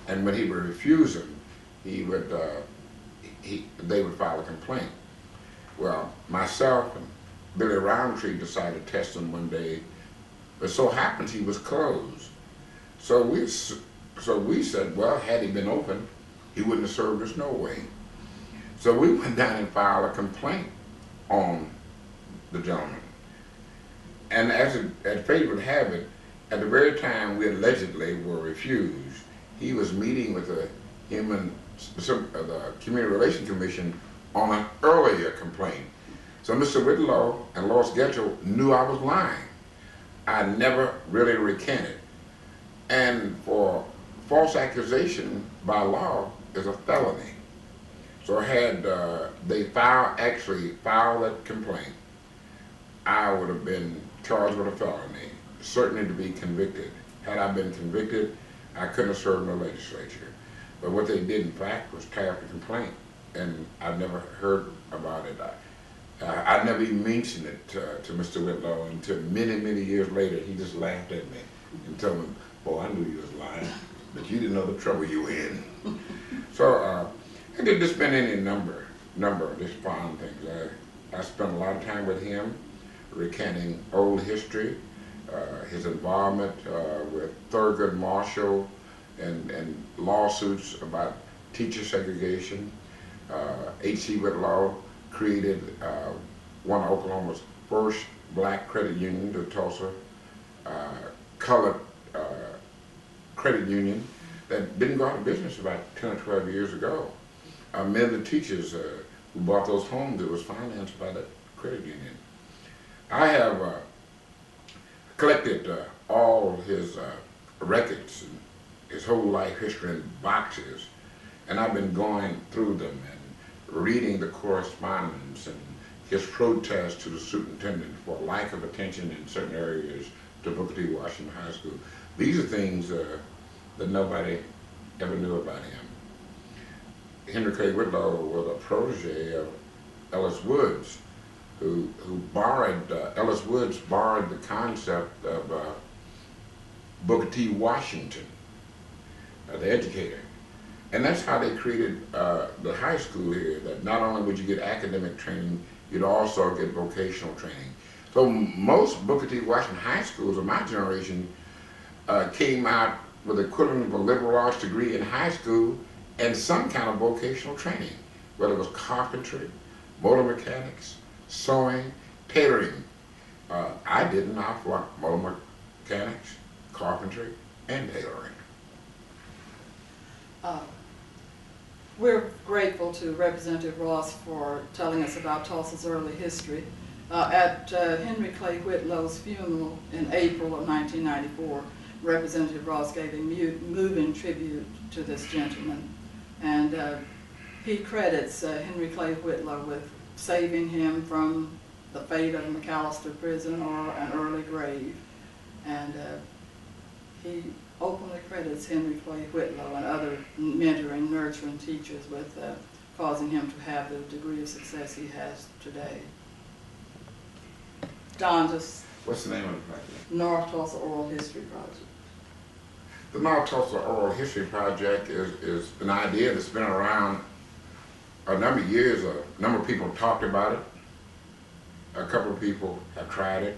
And when he would refuse them, they would file a complaint. Well, myself and Billy Roundtree decided to test him one day, but so happens he was closed. So we said, well, had he been open, he wouldn't have served us no way. So we went down and filed a complaint on the gentleman. And as fate would have it, at the very time we allegedly were refused, he was meeting with the Community Relations Commission on an earlier complaint. So Mr. Whitlow and Lois Getchell knew I was lying. I never really recanted. And for false accusation by law is a felony. So had they actually filed that complaint, I would have been charged with a felony, certainly to be convicted. Had I been convicted, I couldn't have served in the legislature. But what they did, in fact, was tear up the complaint, and I've never heard about it. I never even mentioned it to Mr. Whitlow until many, many years later. He just laughed at me and told me, boy, I knew you was lying, but you didn't know the trouble you were in. So I did just spend any number of these fond things. I spent a lot of time with him, recanting old history, his involvement with Thurgood Marshall and lawsuits about teacher segregation. H.C. Whitlow created one of Oklahoma's first black credit union, the Tulsa colored credit union, that didn't go out of business about 10 or 12 years ago. Many of the teachers who bought those homes, it was financed by the credit union. I have collected all his records and his whole life history in boxes, and I've been going through them and reading the correspondence and his protest to the superintendent for lack of attention in certain areas to Booker T. Washington High School. These are things that nobody ever knew about him. Henry Clay Whitlow was a protege of Ellis Woods, who borrowed, Ellis Woods borrowed the concept of Booker T. Washington, the educator. And that's how they created the high school here, that not only would you get academic training, you'd also get vocational training. So most Booker T. Washington high schools of my generation came out with the equivalent of a liberal arts degree in high school and some kind of vocational training, whether it was carpentry, motor mechanics, sewing, tailoring. I didn't. I flunked motor mechanics, carpentry, and tailoring. We're grateful to Representative Ross for telling us about Tulsa's early history. At Henry Clay Whitlow's funeral in April of 1994, Representative Ross gave a moving tribute to this gentleman. And he credits Henry Clay Whitlow with saving him from the fate of McAllister Prison or an early grave. And he openly credits Henry Clay Whitlow and other mentoring, nurturing teachers with causing him to have the degree of success he has today. Don, just... What's the name of the project? North Tulsa Oral History Project. The North Tulsa Oral History Project is an idea that's been around a number of years. A number of people have talked about it. A couple of people have tried it.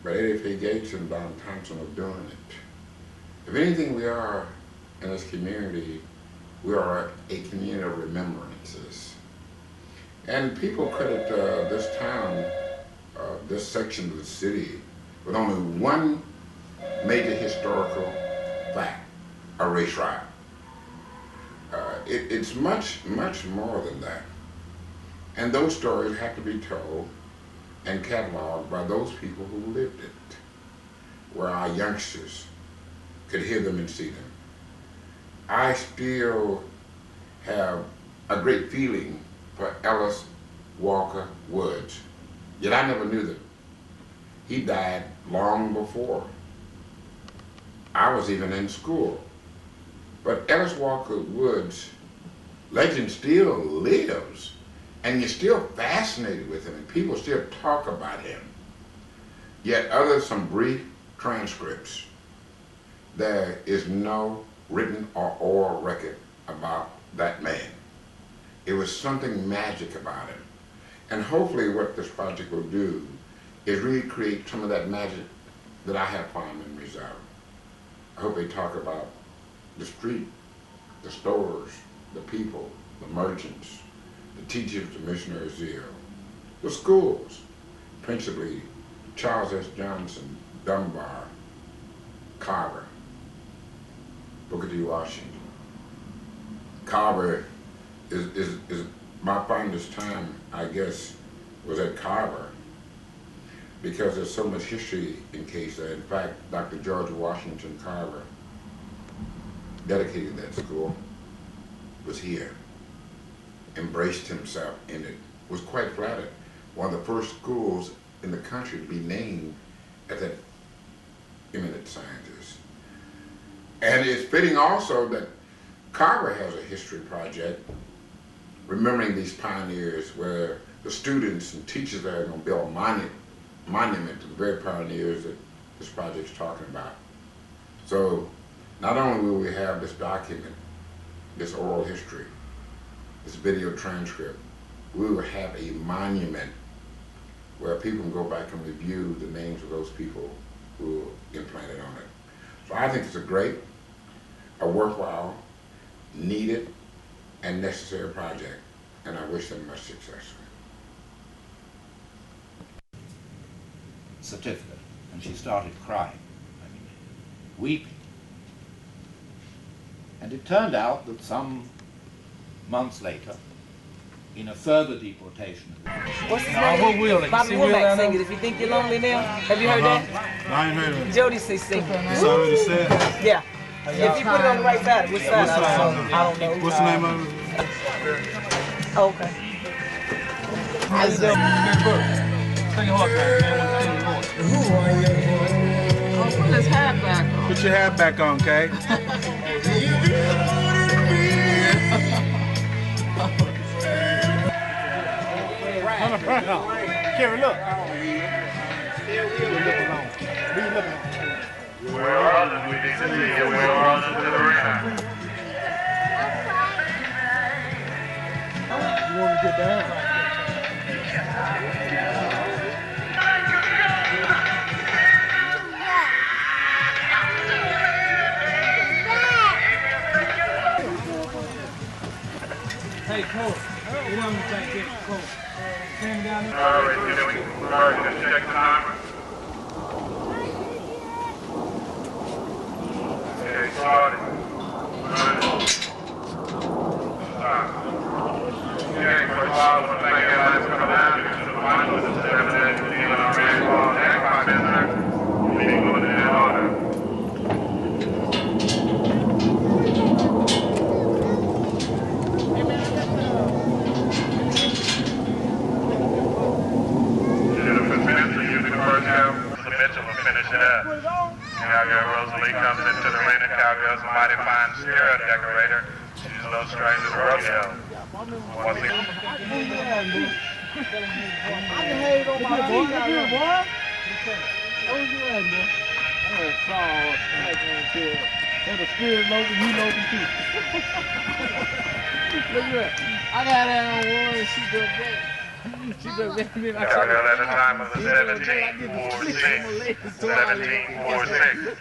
But Eddie F. Gates and Don Thompson are doing it. If anything we are in this community, we are a community of remembrances. And people credit this town, this section of the city, with only one major historical fact, a race riot. It's much, much more than that. And those stories have to be told and cataloged by those people who lived it, where our youngsters could hear them and see them. I still have a great feeling for Ellis Walker Woods, yet I never knew them. He died long before I was even in school. But Ellis Walker Woods' legend still lives, and you're still fascinated with him, and people still talk about him. Yet other than some brief transcripts, there is no written or oral record about that man. It was something magic about him. And hopefully what this project will do is really create some of that magic that I have found in reserve. I hope they talk about the street, the stores, the people, the merchants, the teachers, the missionaries here, the schools, principally Charles S. Johnson, Dunbar, Carver, Booker T. Washington. Carver is my fondest time, I guess, was at Carver, because there's so much history in case that. In fact, Dr. George Washington Carver dedicated that school, was here, embraced himself in it, was quite flattered. One of the first schools in the country to be named as that eminent scientist. And it's fitting also that Carver has a history project remembering these pioneers, where the students and teachers there are going to build a monument to the very pioneers that this project's talking about. So not only will we have this document, this oral history, this video transcript, we will have a monument where people can go back and review the names of those people who implanted on it. So I think it's a worthwhile, needed, and necessary project, and I wish them much success. Certificate, and she started crying, weeping. And it turned out that some months later, in a further deportation. What's his name? Bobby Womack singing, If You Think You're Lonely Now. Have you heard that? I ain't heard it. Jody say singing. It's already said? Yeah. If you put it on the right side, which side? I don't know. What's the name of it? Okay. How you doing? Take your heart back, man. Oh, put his hat back on. Put your hat back on, okay? Carrie, look. Leave it alone. Leave it alone. Where are the we need to see you? Where are the arena? You want to get down? Hey, Cole. We don't even think it's Cole. Stand down there. All right, we're going to check the timer. Okay, started. Okay, first of all, I want to thank everybody for coming out to the final. This is everything to be on our rainfall. Next, my business. We'll be moving in that order. Mitchell will finish it up. Cowgirl Rosalie comes into the ring. Cowgirl's a mighty fine spirit decorator. She's no stranger to rodeo. Once again. I can hate on my feet out here, boy. What was you at, boy? That's all. And the spirit knows and you know them too. Look at that. I got that on one and she does that. She does that. Cowgirl at the time of the 1746. 1746. It's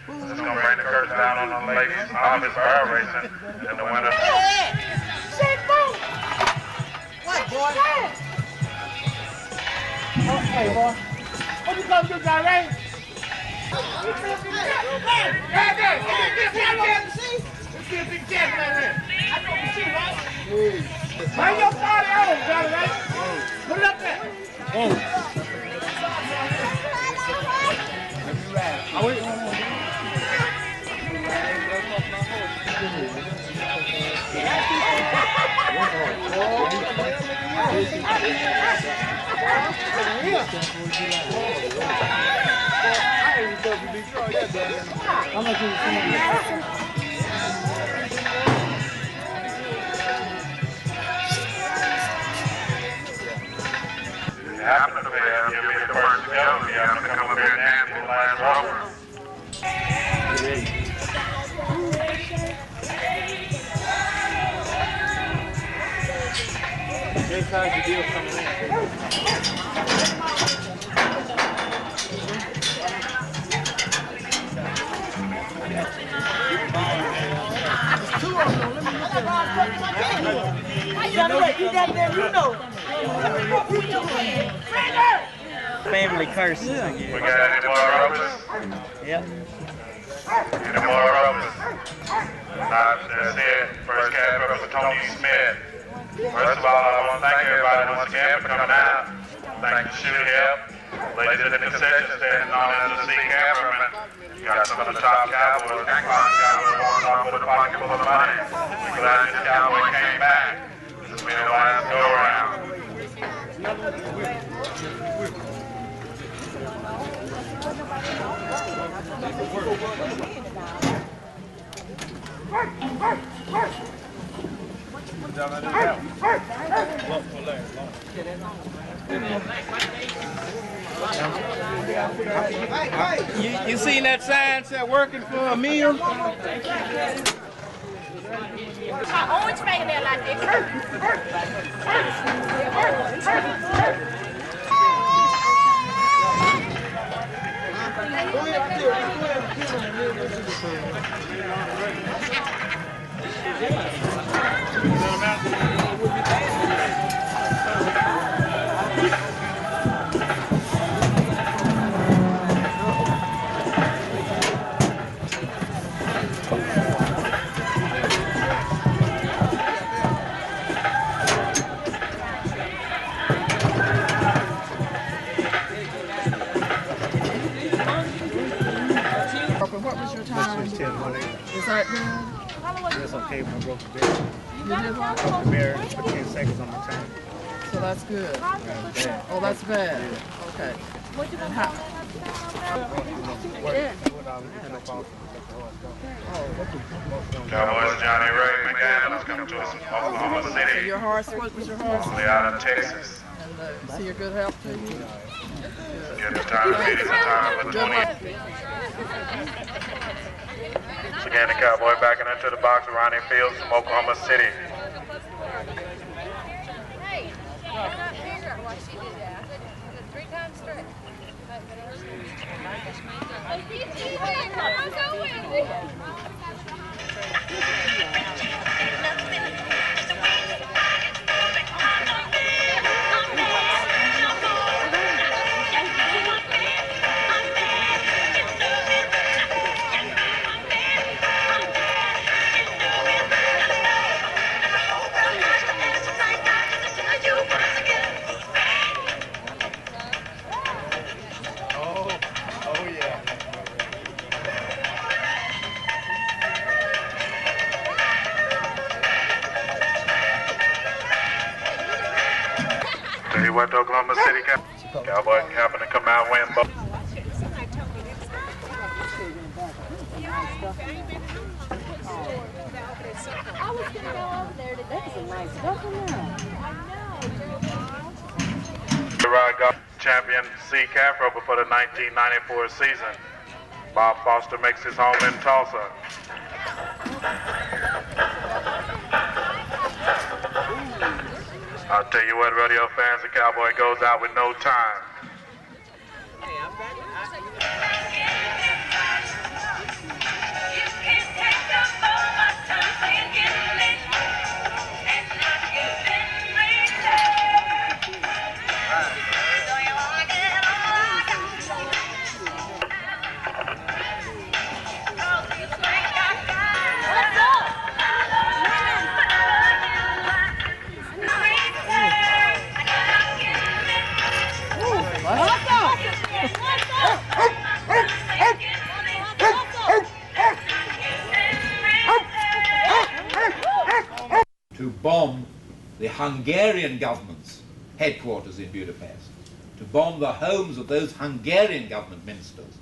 going to bring the curse down on the ladies' office bar racing in the winter. What, boy? Okay, boy. What you come to, guy, right? Bring your body on, Johnny, right? Put it up there. Oh. I wait. I'm not If you happen to fail, you'll be the first to go. You have to come up here and dance for the last rover. Next time the deal coming in. Family curses again. We got any more ropers? Yep. Any more ropers? That's it. First cap up for Tony Smith. First of all, I want to thank everybody once again for coming out. Thank the shoot help. Ladies in the concession stand known as the sea cameraman. You got some of the top cowboys, cowboys walking off with a pocket full of money. We're glad this cowboy came back. This has been the last go around. You seen that sign said working for a meal? Orange making that like this. What was your time? Is that good? That's okay when I broke the bed. You did what? I was married for 10 seconds on my time. So that's good. Oh, that's bad. Okay. Cowboys Johnny Ray McAdams come to us from Oklahoma So City. your horse, what was your horse? Mostly out of Texas. And See your good health to you? Get the time meeting time for 20. Once again, the Cowboy backing into the box, Ronnie Fields from Oklahoma City. Hey, I'm not bigger. Why she did that? 3 times straight. Come on, go Wendy. Tell you what, Oklahoma City Cowboy happened to come out and win both. I was going to go over there today. That's a nice duffel now. The Rod Golf champion C. Carver for the 1994 season. Bob Foster makes his home in Tulsa. I'll tell you what, rodeo fans, the Cowboy goes out with no time. To bomb the Hungarian government's headquarters in Budapest, to bomb the homes of those Hungarian government ministers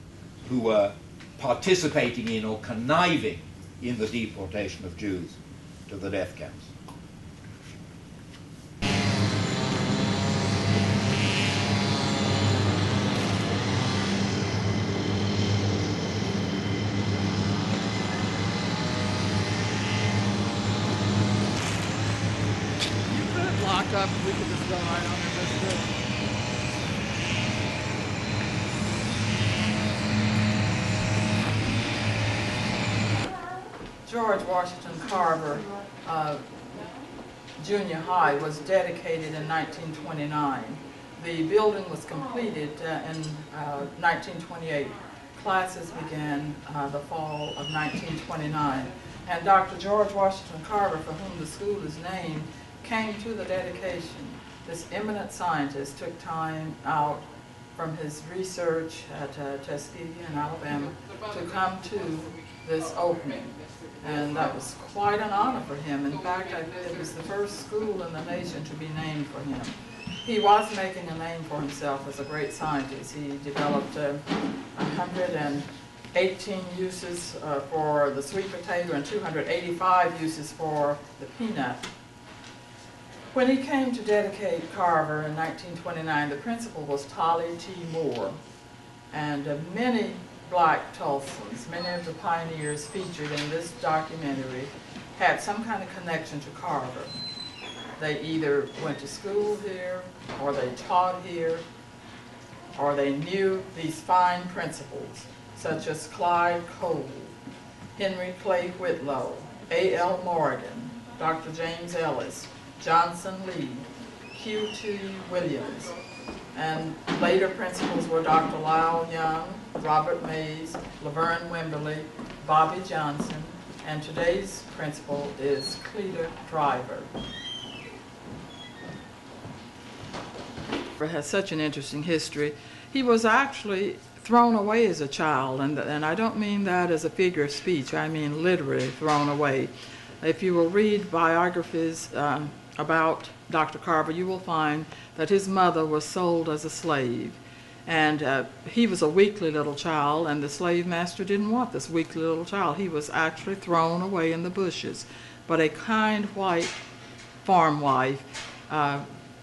who were participating in or conniving in the deportation of Jews to the death camps. Lock up, we could just go right on and just do it. George Washington Carver Junior High was dedicated in 1929. The building was completed in 1928. Classes began the fall of 1929. And Dr. George Washington Carver, for whom the school is named, came to the dedication. This eminent scientist took time out from his research at Tuskegee in Alabama to come to this opening. And that was quite an honor for him. In fact, it was the first school in the nation to be named for him. He was making a name for himself as a great scientist. He developed 118 uses for the sweet potato and 285 uses for the peanut. When he came to dedicate Carver in 1929, the principal was Tolly T. Moore, and many black Tulsans, many of the pioneers featured in this documentary had some kind of connection to Carver. They either went to school here, or they taught here, or they knew these fine principals, such as Clyde Cole, Henry Clay Whitlow, A.L. Morgan, Dr. James Ellis, Johnson Lee, Q.T. Williams, and later principals were Dr. Lyle Young, Robert Mays, Laverne Wimberly, Bobby Johnson, and today's principal is Cleta Driver. Has such an interesting history. He was actually thrown away as a child, and I don't mean that as a figure of speech, I mean literally thrown away. If you will read biographies about Dr. Carver, you will find that his mother was sold as a slave. And he was a weakly little child, and the slave master didn't want this weakly little child. He was actually thrown away in the bushes. But a kind white farm wife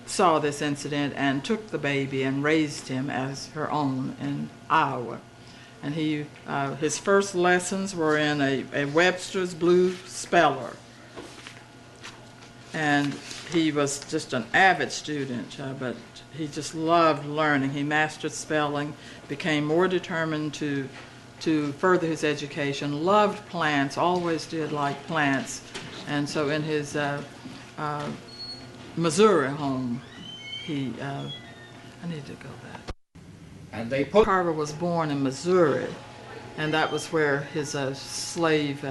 saw this incident and took the baby and raised him as her own in Iowa. And his first lessons were in a Webster's Blue Speller. And he was just an avid student, but he just loved learning. He mastered spelling, became more determined to further his education, loved plants, always did like plants. And so in his Missouri home, I need to go back. And they put Carver was born in Missouri, and that was where his slave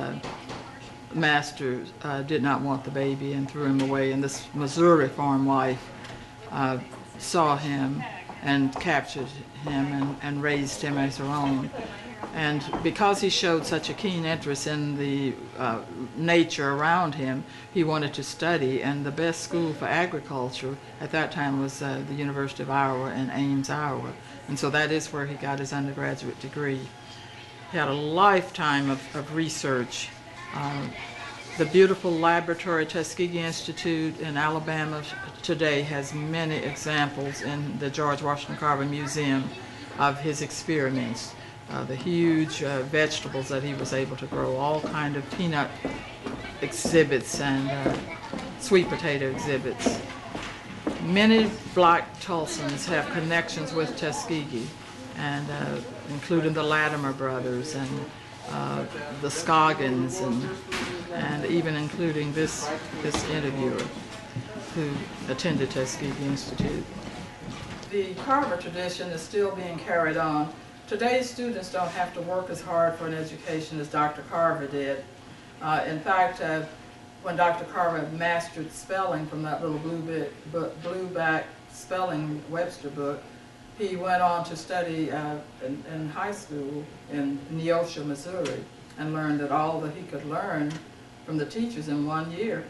master did not want the baby and threw him away. And this Missouri farm wife saw him and captured him and raised him as her own. And because he showed such a keen interest in the nature around him, he wanted to study, and the best school for agriculture at that time was the University of Iowa in Ames, Iowa. And so that is where he got his undergraduate degree. He had a lifetime of research. The beautiful laboratory Tuskegee Institute in Alabama today has many examples in the George Washington Carver Museum of his experiments. The huge vegetables that he was able to grow, all kind of peanut exhibits and sweet potato exhibits. Many black Tulsans have connections with Tuskegee, and including the Latimer brothers and the Scoggins, and even including this interviewer who attended Tuskegee Institute. The Carver tradition is still being carried on. Today's students don't have to work as hard for an education as Dr. Carver did. In fact, when Dr. Carver mastered spelling from that little blue-back spelling Webster book, he went on to study in high school in Neosho, Missouri, and learned that all that he could learn from the teachers in 1 year,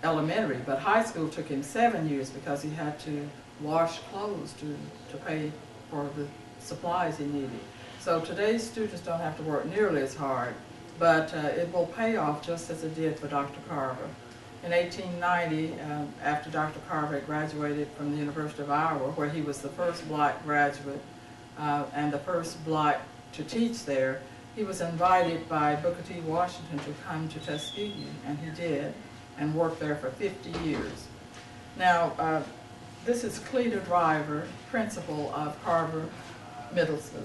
elementary. But high school took him 7 years because he had to wash clothes to pay for the supplies he needed. So today's students don't have to work nearly as hard, but it will pay off just as it did for Dr. Carver. In 1890, after Dr. Carver had graduated from the University of Iowa, where he was the first black graduate and the first black to teach there, he was invited by Booker T. Washington to come to Tuskegee, and he did, and worked there for 50 years. Now, this is Cleta Driver, principal of Carver Middle School,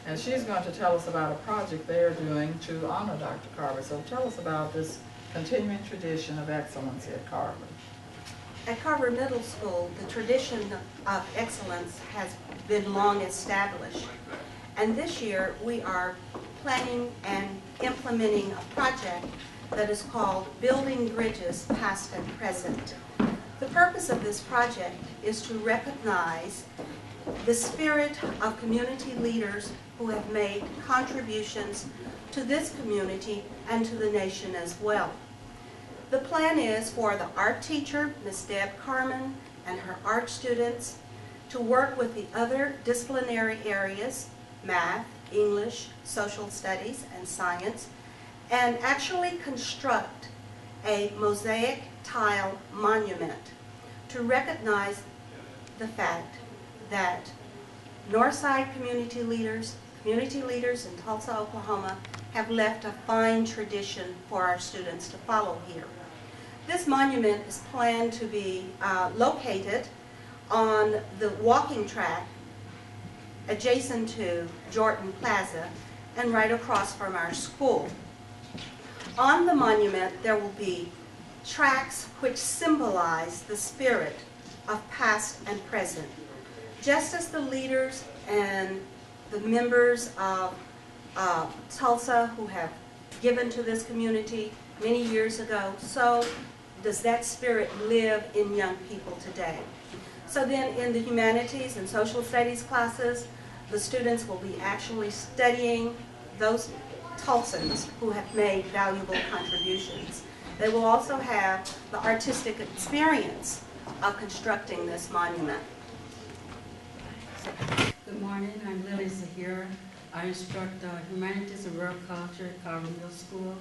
and she's going to tell us about a project they're doing to honor Dr. Carver. So tell us about this continuing tradition of excellence at Carver. At Carver Middle School, the tradition of excellence has been long established, and this year we are planning and implementing a project that is called Building Bridges Past and Present. The purpose of this project is to recognize the spirit of community leaders who have made contributions to this community and to the nation as well. The plan is for the art teacher, Ms. Deb Carmen, and her art students to work with the other disciplinary areas, math, English, social studies, and science, and actually construct a mosaic tile monument to recognize the fact that Northside community leaders in Tulsa, Oklahoma, have left a fine tradition for our students to follow here. This monument is planned to be located on the walking track adjacent to Jordan Plaza and right across from our school. On the monument there will be tracks which symbolize the spirit of past and present. Just as the leaders and the members of Tulsa who have given to this community many years ago, so does that spirit live in young people today. So then in the humanities and social studies classes, the students will be actually studying those Tulsans who have made valuable contributions. They will also have the artistic experience of constructing this monument. Good morning, I'm Lily Zahira. I instruct Humanities and World Culture at Carver Middle School.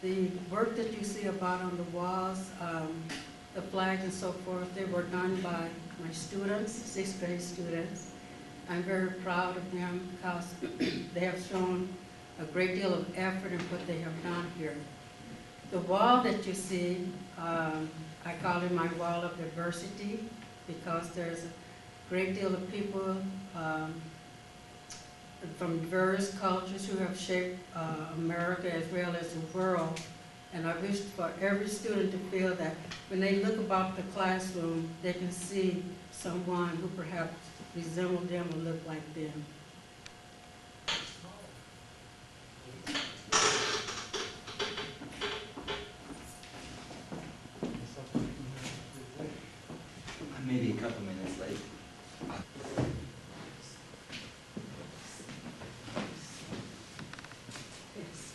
The work that you see about on the walls the flags and so forth, they were done by my students, sixth grade students. I'm very proud of them because they have shown a great deal of effort in what they have done here. The wall that you see, I call it my wall of diversity because there's a great deal of people from various cultures who have shaped America as well as the world. And I wish for every student to feel that when they look about the classroom, they can see someone who perhaps resembles them or look like them. Maybe a couple minutes late. Yes.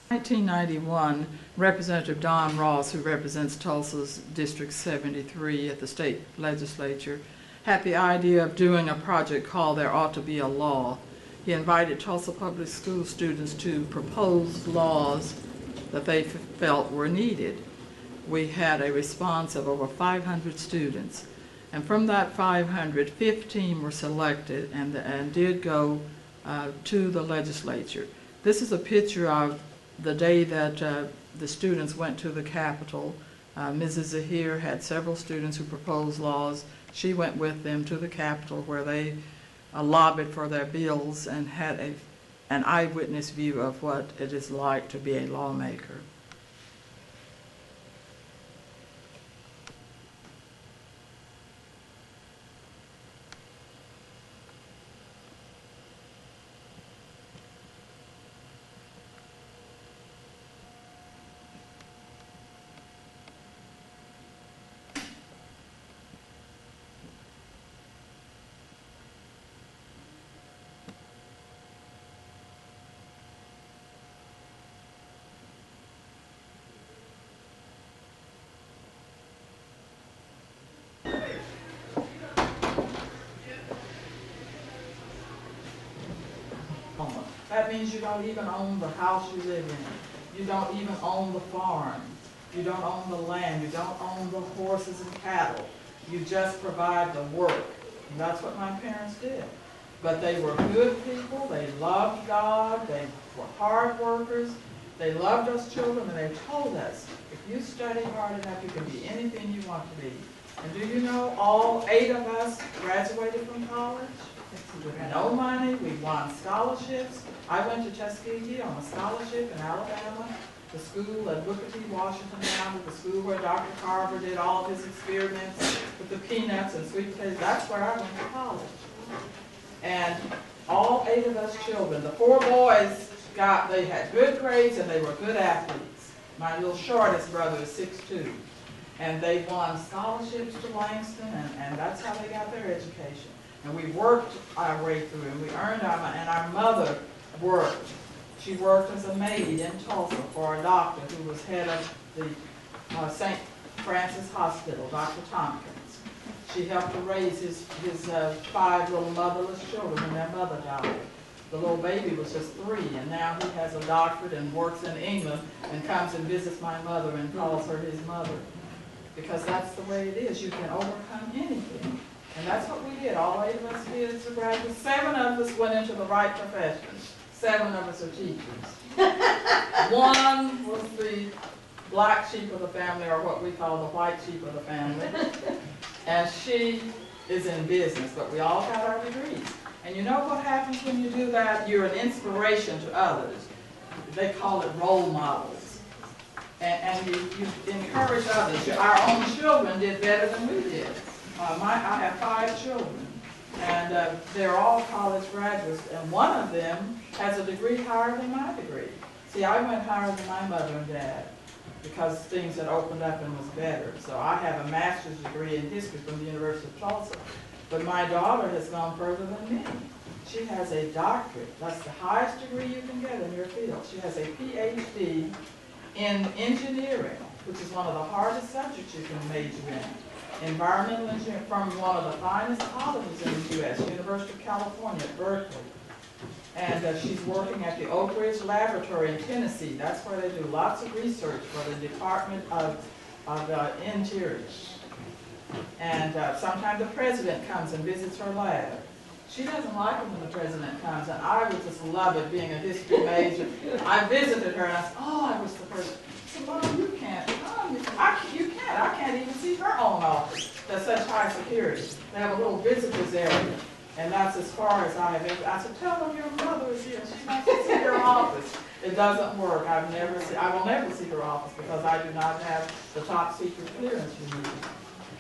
In 1991, Representative Don Ross, who represents Tulsa's District 73 at the state legislature, had the idea of doing a project called There Ought to Be a Law. He invited Tulsa Public School students to propose laws that they felt were needed. We had a response of over 500 students, and from that 500, 15 were selected and did go to the legislature. This is a picture of the day that the students went to the Capitol. Mrs. Zahir had several students who proposed laws. She went with them to the Capitol where they lobbied for their bills and had an eyewitness view of what it is like to be a lawmaker. That means you don't even own the house you live in. You don't even own the farm. You don't own the land. You don't own the horses and cattle. You just provide the work. And that's what my parents did. But they were good people. They loved God. They were hard workers. They loved us children, and they told us, if you study hard enough, you can be anything you want to be. And do you know, all 8 of us graduated from college with no money. We won scholarships. I went to Tuskegee on a scholarship in Alabama, the school at Booker T. Washington founded, the school where Dr. Carver did all of his experiments with the peanuts and sweet potatoes. That's where I went to college. And all 8 of us children, the 4 boys they had good grades and they were good athletes. My little shortest brother is 6'2". And they won scholarships to Langston, and that's how they got their education. And we worked our way through, and we earned our mother worked. She worked as a maid in Tulsa for a doctor who was head of the St. Francis Hospital, Dr. Tompkins. She helped to raise his 5 little motherless children when their mother died. The little baby was just 3, and now he has a doctorate and works in England and comes and visits my mother and calls her his mother. Because that's the way it is. You can overcome anything. And that's what we did. All 8 of us kids are graduates. 7 of us went into the right professions. 7 of us are teachers. 1 was the black sheep of the family, or what we call the white sheep of the family. And she is in business, but we all got our degrees. And you know what happens when you do that? You're an inspiration to others. They call it role models. And you encourage others. Our own children did better than we did. I have 5 children, and they're all college graduates, and one of them has a degree higher than my degree. See, I went higher than my mother and dad because things had opened up and was better. So I have a master's degree in history from the University of Tulsa, but my daughter has gone further than me. She has a doctorate. That's the highest degree you can get in your field. She has a PhD in engineering, which is one of the hardest subjects you can major in. Environmental engineering from one of the finest colleges in the U.S., University of California at Berkeley. And she's working at the Oak Ridge Laboratory in Tennessee. That's where they do lots of research for the Department of Interior. And sometimes the president comes and visits her lab. She doesn't like it when the president comes, and I would just love it being a history major. I visited her and I said, oh, I was the first. I said, Mom, you can't. Oh, you can't. I can't even see her own office. That's such high security. They have a little visitors area. And that's as far as I have ever. I said, tell them your mother is here. She wants to see her office. It doesn't work. I will never see her office because I do not have the top secret clearance you need.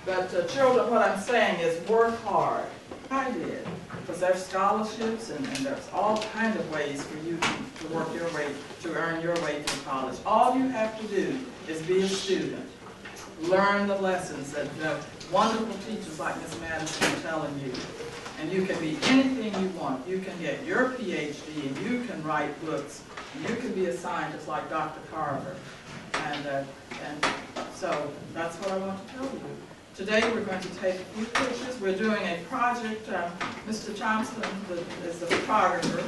But children, what I'm saying is work hard. I did. Because there's scholarships and there's all kinds of ways for you to work your way, to earn your way through college. All you have to do is be a student. Learn the lessons that wonderful teachers like Miss Madison are telling you. And you can be anything you want. You can get your PhD, and you can write books. And you can be a scientist like Dr. Carver. And so that's what I want to tell you. Today we're going to take a few pictures. We're doing a project. Mr. Thompson is the photographer,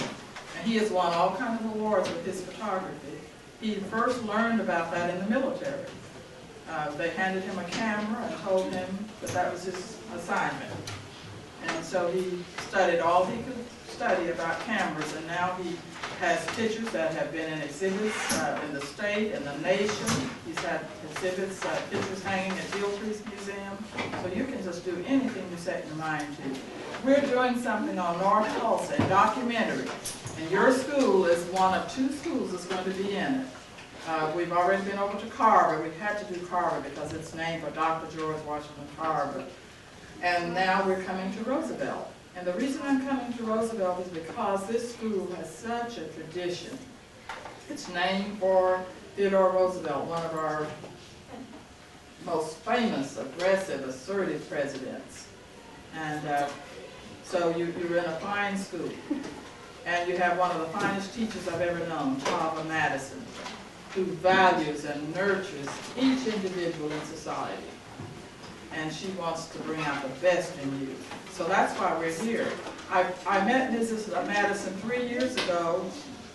and he has won all kinds of awards with his photography. He first learned about that in the military. They handed him a camera and told him that that was his assignment. And so he studied all he could study about cameras, and now he has pictures that have been in exhibits in the state and the nation. He's had exhibits, pictures hanging at Gilchrist's Museum. So you can just do anything you set your mind to. We're doing something on North Tulsa, a documentary. And your school is one of two schools that's going to be in it. We've already been over to Carver. We had to do Carver because it's named for Dr. George Washington Carver. And now we're coming to Roosevelt. And the reason I'm coming to Roosevelt is because this school has such a tradition. It's named for Theodore Roosevelt, one of our most famous, aggressive, assertive presidents. And so you're in a fine school. And you have one of the finest teachers I've ever known, Carver Madison, who values and nurtures each individual in society. And she wants to bring out the best in you. So that's why we're here. I met Mrs. Madison 3 years ago,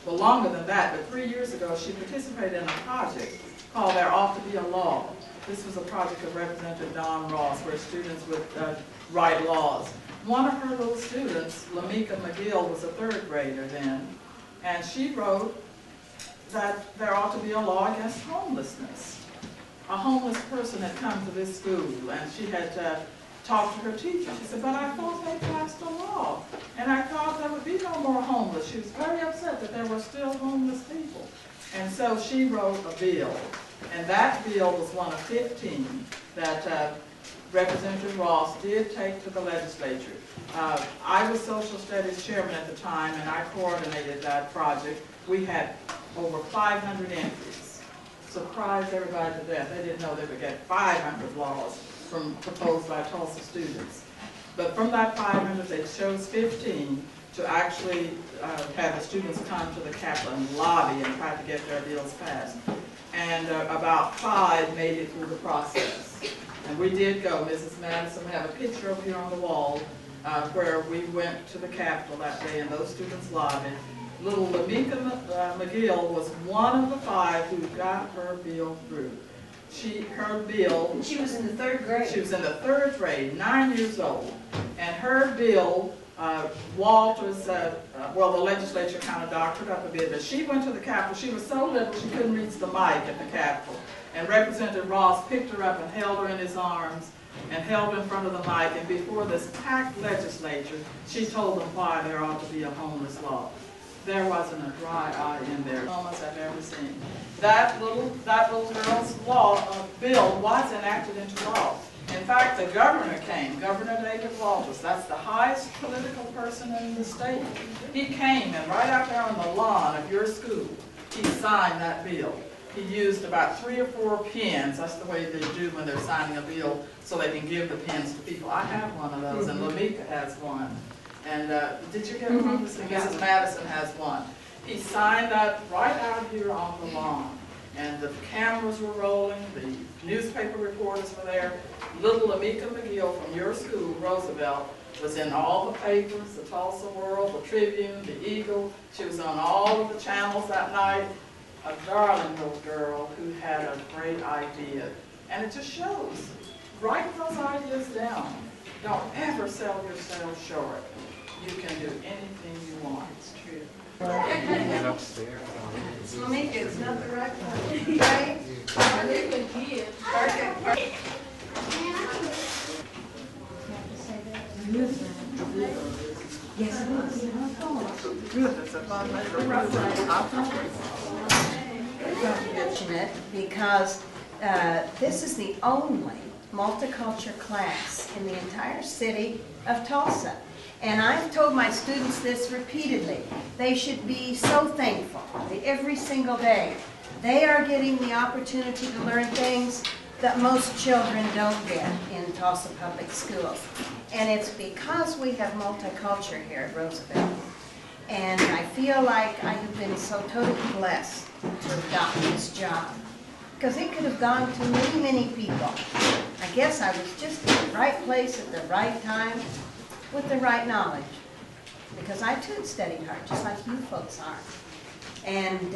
well longer than that, but 3 years ago she participated in a project called There Ought to Be a Law. This was a project of Representative Don Ross where students would write laws. One of her little students, Lamika McGill, was a third grader then, and she wrote that there ought to be a law against homelessness. A homeless person had come to this school, and she had talked to her teacher. She said, but I thought they passed a law, and I thought there would be no more homeless. She was very upset that there were still homeless people. And so she wrote a bill, and that bill was one of 15 that Representative Ross did take to the legislature. I was Social Studies Chairman at the time, and I coordinated that project. We had over 500 entries. Surprised everybody to death. They didn't know they would get 500 laws proposed by Tulsa students. But from that 500, they chose 15 to actually have the students come to the Capitol and lobby and try to get their bills passed. And about 5 made it through the process. And we did go. Mrs. Madison, we have a picture over here on the wall where we went to the Capitol that day and those students lobbied. Little Lamika McGill was one of the 5 who got her bill through. Her bill... She was in the 3rd grade. She was in the 3rd grade, 9 years old. And her bill, Walters, well, the legislature kind of doctored up a bit, but she went to the Capitol. She was so little she couldn't reach the mic at the Capitol. And Representative Ross picked her up and held her in his arms and held her in front of the mic. And before this packed legislature, she told them why there ought to be a homeless law. There wasn't a dry eye in there, moments I've ever seen. That little girl's bill was enacted into law. In fact, the governor came, Governor David Walters. That's the highest political person in the state. He came, and right out there on the lawn of your school, he signed that bill. He used about 3 or 4 pens. That's the way they do when they're signing a bill, so they can give the pens to people. I have one of those, and Lamika has one. And did you get one? Mrs. Madison has one. He signed that right out here on the lawn. And the cameras were rolling, the newspaper reporters were there. Little Lamika McGill from your school, Roosevelt, was in all the papers, the Tulsa World, the Tribune, the Eagle. She was on all of the channels that night. A darling little girl who had a great idea. And it just shows. Write those ideas down. Don't ever sell yourself short. You can do anything you want. It's true. Monique, it's not the right one. Right? Yes, it Fortunate because this is the only multicultural class in the entire city of Tulsa. And I've told my students this repeatedly. They should be so thankful that every single day they are getting the opportunity to learn things that most children don't get in Tulsa Public Schools. And it's because we have multicultural here at Roosevelt. And I feel like I have been so totally blessed to have gotten this job. Because it could have gone to many, many people. I guess I was just in the right place at the right time with the right knowledge. Because I too studied hard, just like you folks are. And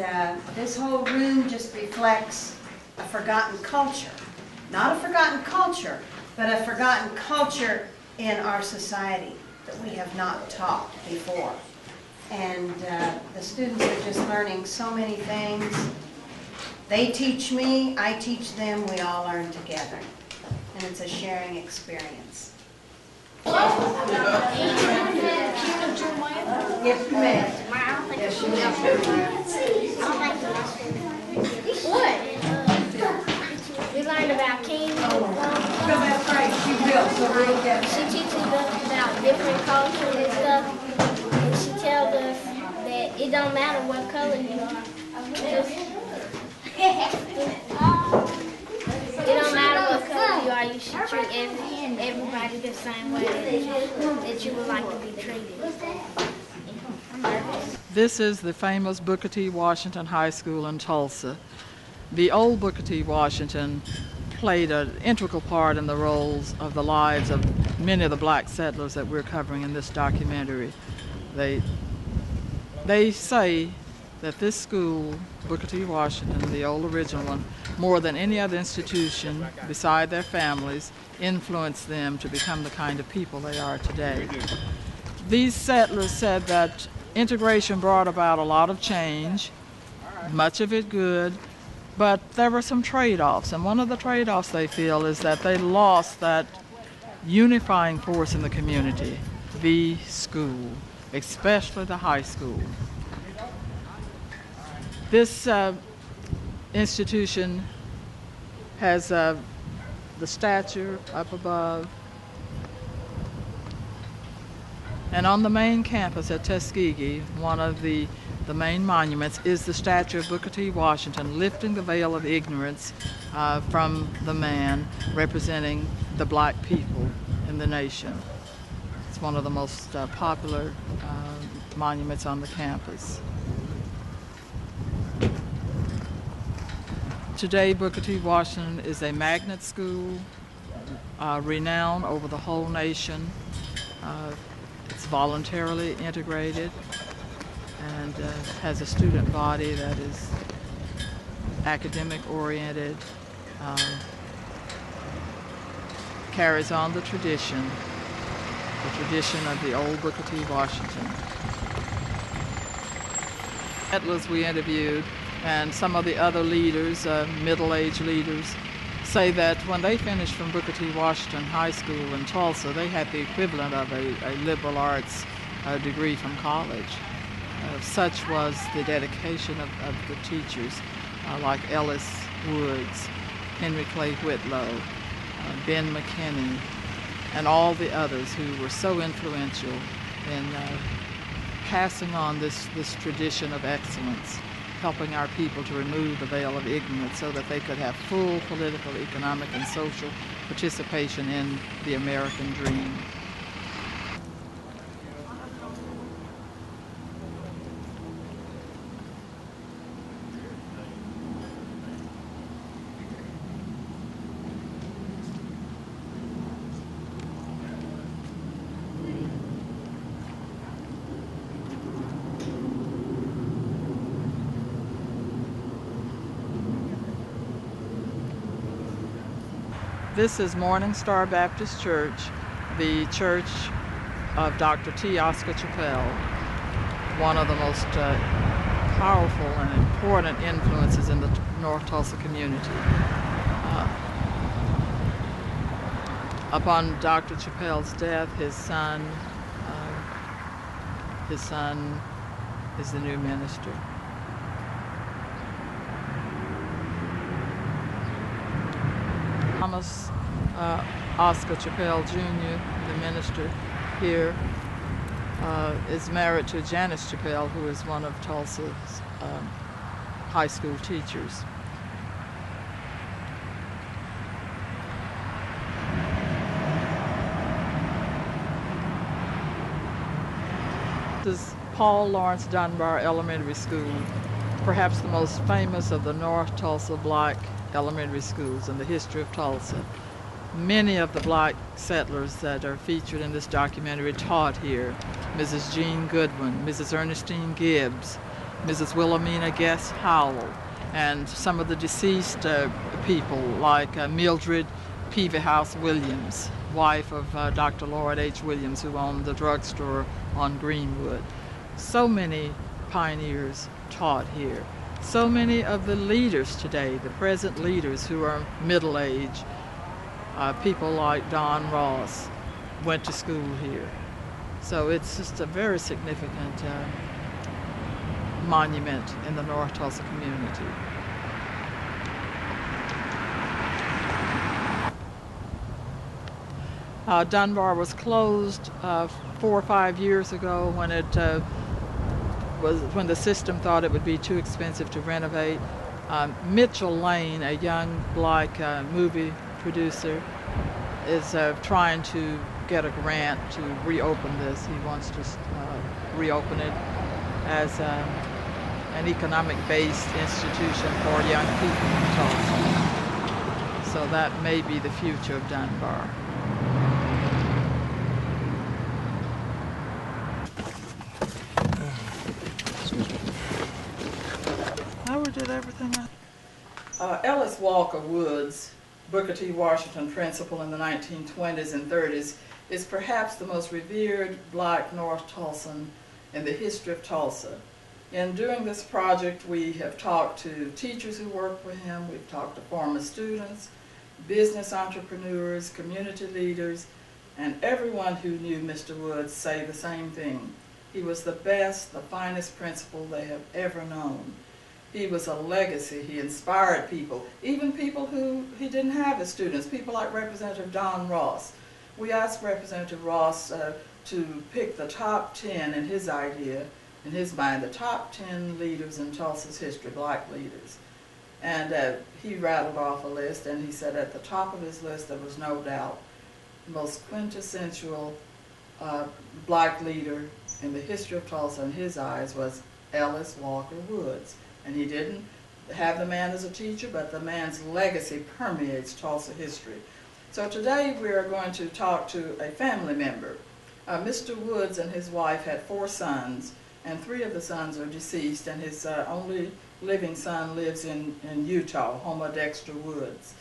this whole room just reflects a forgotten culture. Not a forgotten culture, but a forgotten culture in our society that we have not taught before. And the students are just learning so many things. They teach me, I teach them, we all learn together. And it's a sharing experience. Yes, ma'am. Yes, What? We learned about kings. That's right, she will, so we'll get She teaches us about different cultures and stuff, and she tells us that it don't matter what color you are. It don't matter what color you are. You should treat everybody the same way that you would like to be treated. I'm nervous. This is the famous Booker T. Washington High School in Tulsa. The old Booker T. Washington played an integral part in the roles of the lives of many of the black settlers that we're covering in this documentary. They say that this school, Booker T. Washington, the old original one, more than any other institution beside their families, influenced them to become the kind of people they are today. These settlers said that integration brought about a lot of change, much of it good, but there were some trade-offs, and one of the trade-offs they feel is that they lost that unifying force in the community, the school, especially the high school. This institution has the statue up above, and on the main campus at Tuskegee, one of the main monuments is the statue of Booker T. Washington lifting the veil of ignorance from the man representing the black people in the nation. It's one of the most popular monuments on the campus. Today, Booker T. Washington is a magnet school, renowned over the whole nation. It's voluntarily integrated and has a student body that is academic oriented, carries on the tradition of the old Booker T. Washington. Settlers we interviewed and some of the other leaders, middle-aged leaders, say that when they finished from Booker T. Washington High School in Tulsa, they had the equivalent of a liberal arts degree from college. Such was the dedication of the teachers, like Ellis Woods, Henry Clay Whitlow, Ben McKinney, and all the others who were so influential in passing on this tradition of excellence, helping our people to remove the veil of ignorance so that they could have full political, economic, and social participation in the American dream. This is Morningstar Baptist Church, the church of Dr. T. Oscar Chappell, one of the most powerful and important influences in the North Tulsa community. Upon Dr. Chappell's death, his son is the new minister. Thomas Oscar Chappell Jr., the minister here, is married to Janice Chappell, who is one of Tulsa's high school teachers. This is Paul Lawrence Dunbar Elementary School, perhaps the most famous of the North Tulsa black elementary schools in the history of Tulsa. Many of the black settlers that are featured in this documentary taught here. Mrs. Jean Goodwin, Mrs. Ernestine Gibbs, Mrs. Wilhelmina Guest Howell, and some of the deceased people like Mildred Peavyhouse Williams, wife of Dr. Lloyd H. Williams, who owned the drugstore on Greenwood. So many pioneers taught here. So many of the leaders today, the present leaders who are middle-aged, people like Don Ross, went to school here. So it's just a very significant monument in the North Tulsa community. Dunbar was closed 4 or 5 years ago when when the system thought it would be too expensive to renovate. Mitchell Lane, a young black movie producer, is trying to get a grant to reopen this. He wants to reopen it as an economic-based institution for young people in Tulsa. So that may be the future of Dunbar. Howard did everything. Ellis Walker Woods, Booker T. Washington principal in the 1920s and 30s, is perhaps the most revered black North Tulsan in the history of Tulsa. And during this project, we have talked to teachers who work with him, we've talked to former students, business entrepreneurs, community leaders, and everyone who knew Mr. Woods say the same thing. He was the best, the finest principal they have ever known. He was a legacy. He inspired people, even people who he didn't have as students, people like Representative Don Ross. We asked Representative Ross to pick the top 10 in his idea, in his mind, the top 10 leaders in Tulsa's history, black leaders. And he rattled off a list, and he said at the top of his list, there was no doubt, the most quintessential black leader in the history of Tulsa in his eyes was Ellis Walker Woods. And he didn't have the man as a teacher, but the man's legacy permeates Tulsa history. So today we are going to talk to a family member. Mr. Woods and his wife had 4 sons, and 3 of the sons are deceased, and his only living son lives in Utah, Homer Dexter Woods.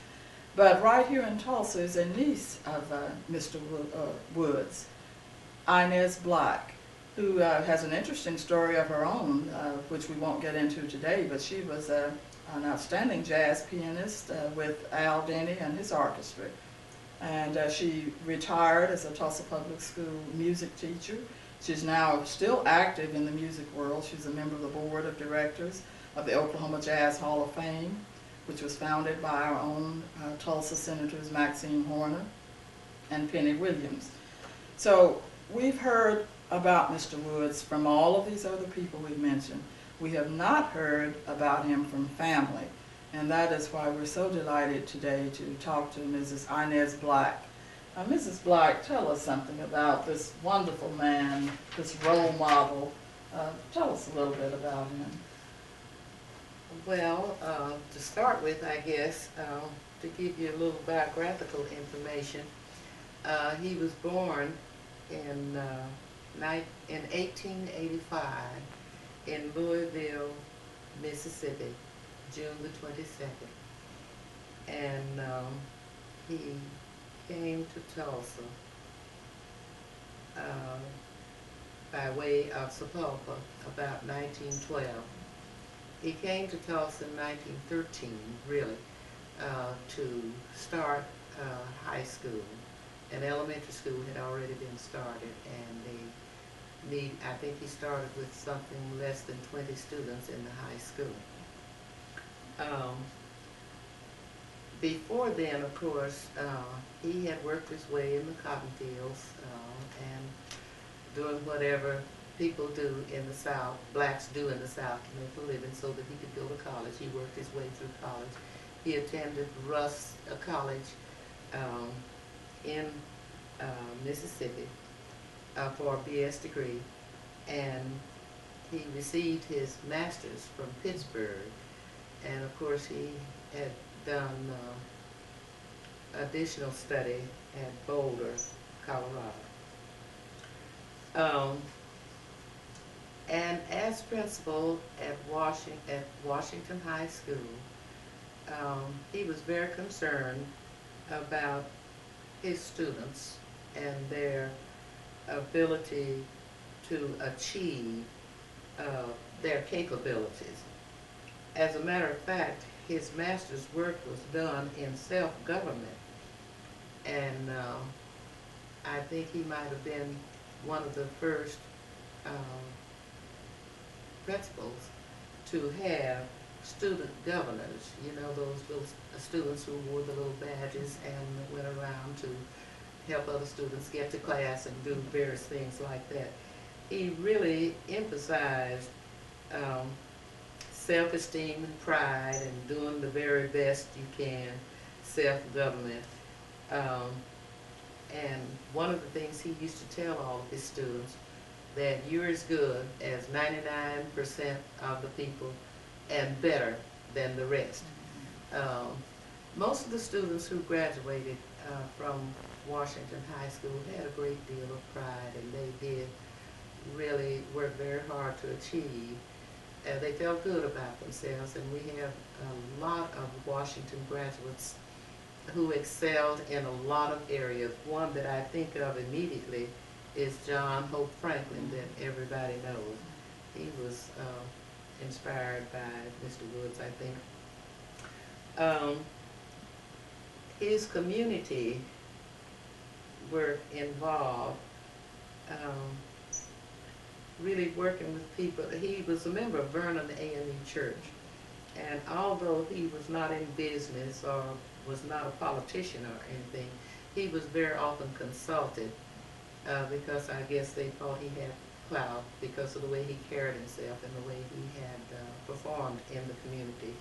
But right here in Tulsa is a niece of Mr. Woods, Inez Black, who has an interesting story of her own, which we won't get into today, but she was an outstanding jazz pianist with Al Denny and his orchestra. And she retired as a Tulsa Public School music teacher. She's now still active in the music world. She's a member of the board of directors of the Oklahoma Jazz Hall of Fame, which was founded by our own Tulsa Senators Maxine Horner and Penny Williams. So we've heard about Mr. Woods from all of these other people we've mentioned. We have not heard about him from family, and that is why we're so delighted today to talk to Mrs. Inez Black. Mrs. Black, tell us something about this wonderful man, this role model. Tell us a little bit about him. Well, to start with, I guess, to give you a little biographical information, he was born in 1885 in Louisville, Mississippi, June the 22nd. And he came to Tulsa by way of Sapulpa about 1912. He came to Tulsa in 1913, really, to start high school. And elementary school had already been started, and I think he started with something less than 20 students in the high school. Before then, of course, he had worked his way in the cotton fields and doing whatever people do in the South, blacks do in the South to make a living so that he could go to college. He worked his way through college. He attended Russ College in Mississippi for a B.S. degree, and he received his master's from Pittsburgh, and of course he had done additional study at Boulder, Colorado. And as principal at Washington High School, he was very concerned about his students and their ability to achieve their capabilities. As a matter of fact, his master's work was done in self-government, and I think he might have been one of the first principals to have student governors, you know, those little students who wore the little badges and went around to help other students get to class and do various things like that. He really emphasized self-esteem and pride and doing the very best you can, self-government. And one of the things he used to tell all of his students, that you're as good as 99% of the people and better than the rest. Most of the students who graduated from Washington High School had a great deal of pride, and they did really work very hard to achieve. They felt good about themselves, and we have a lot of Washington graduates who excelled in a lot of areas. One that I think of immediately is John Hope Franklin, that everybody knows. He was inspired by Mr. Woods, I think. His community were involved, really working with people. He was a member of Vernon AME Church, and although he was not in business or was not a politician or anything, he was very often consulted because I guess they thought he had clout because of the way he carried himself and the way he had performed in the community.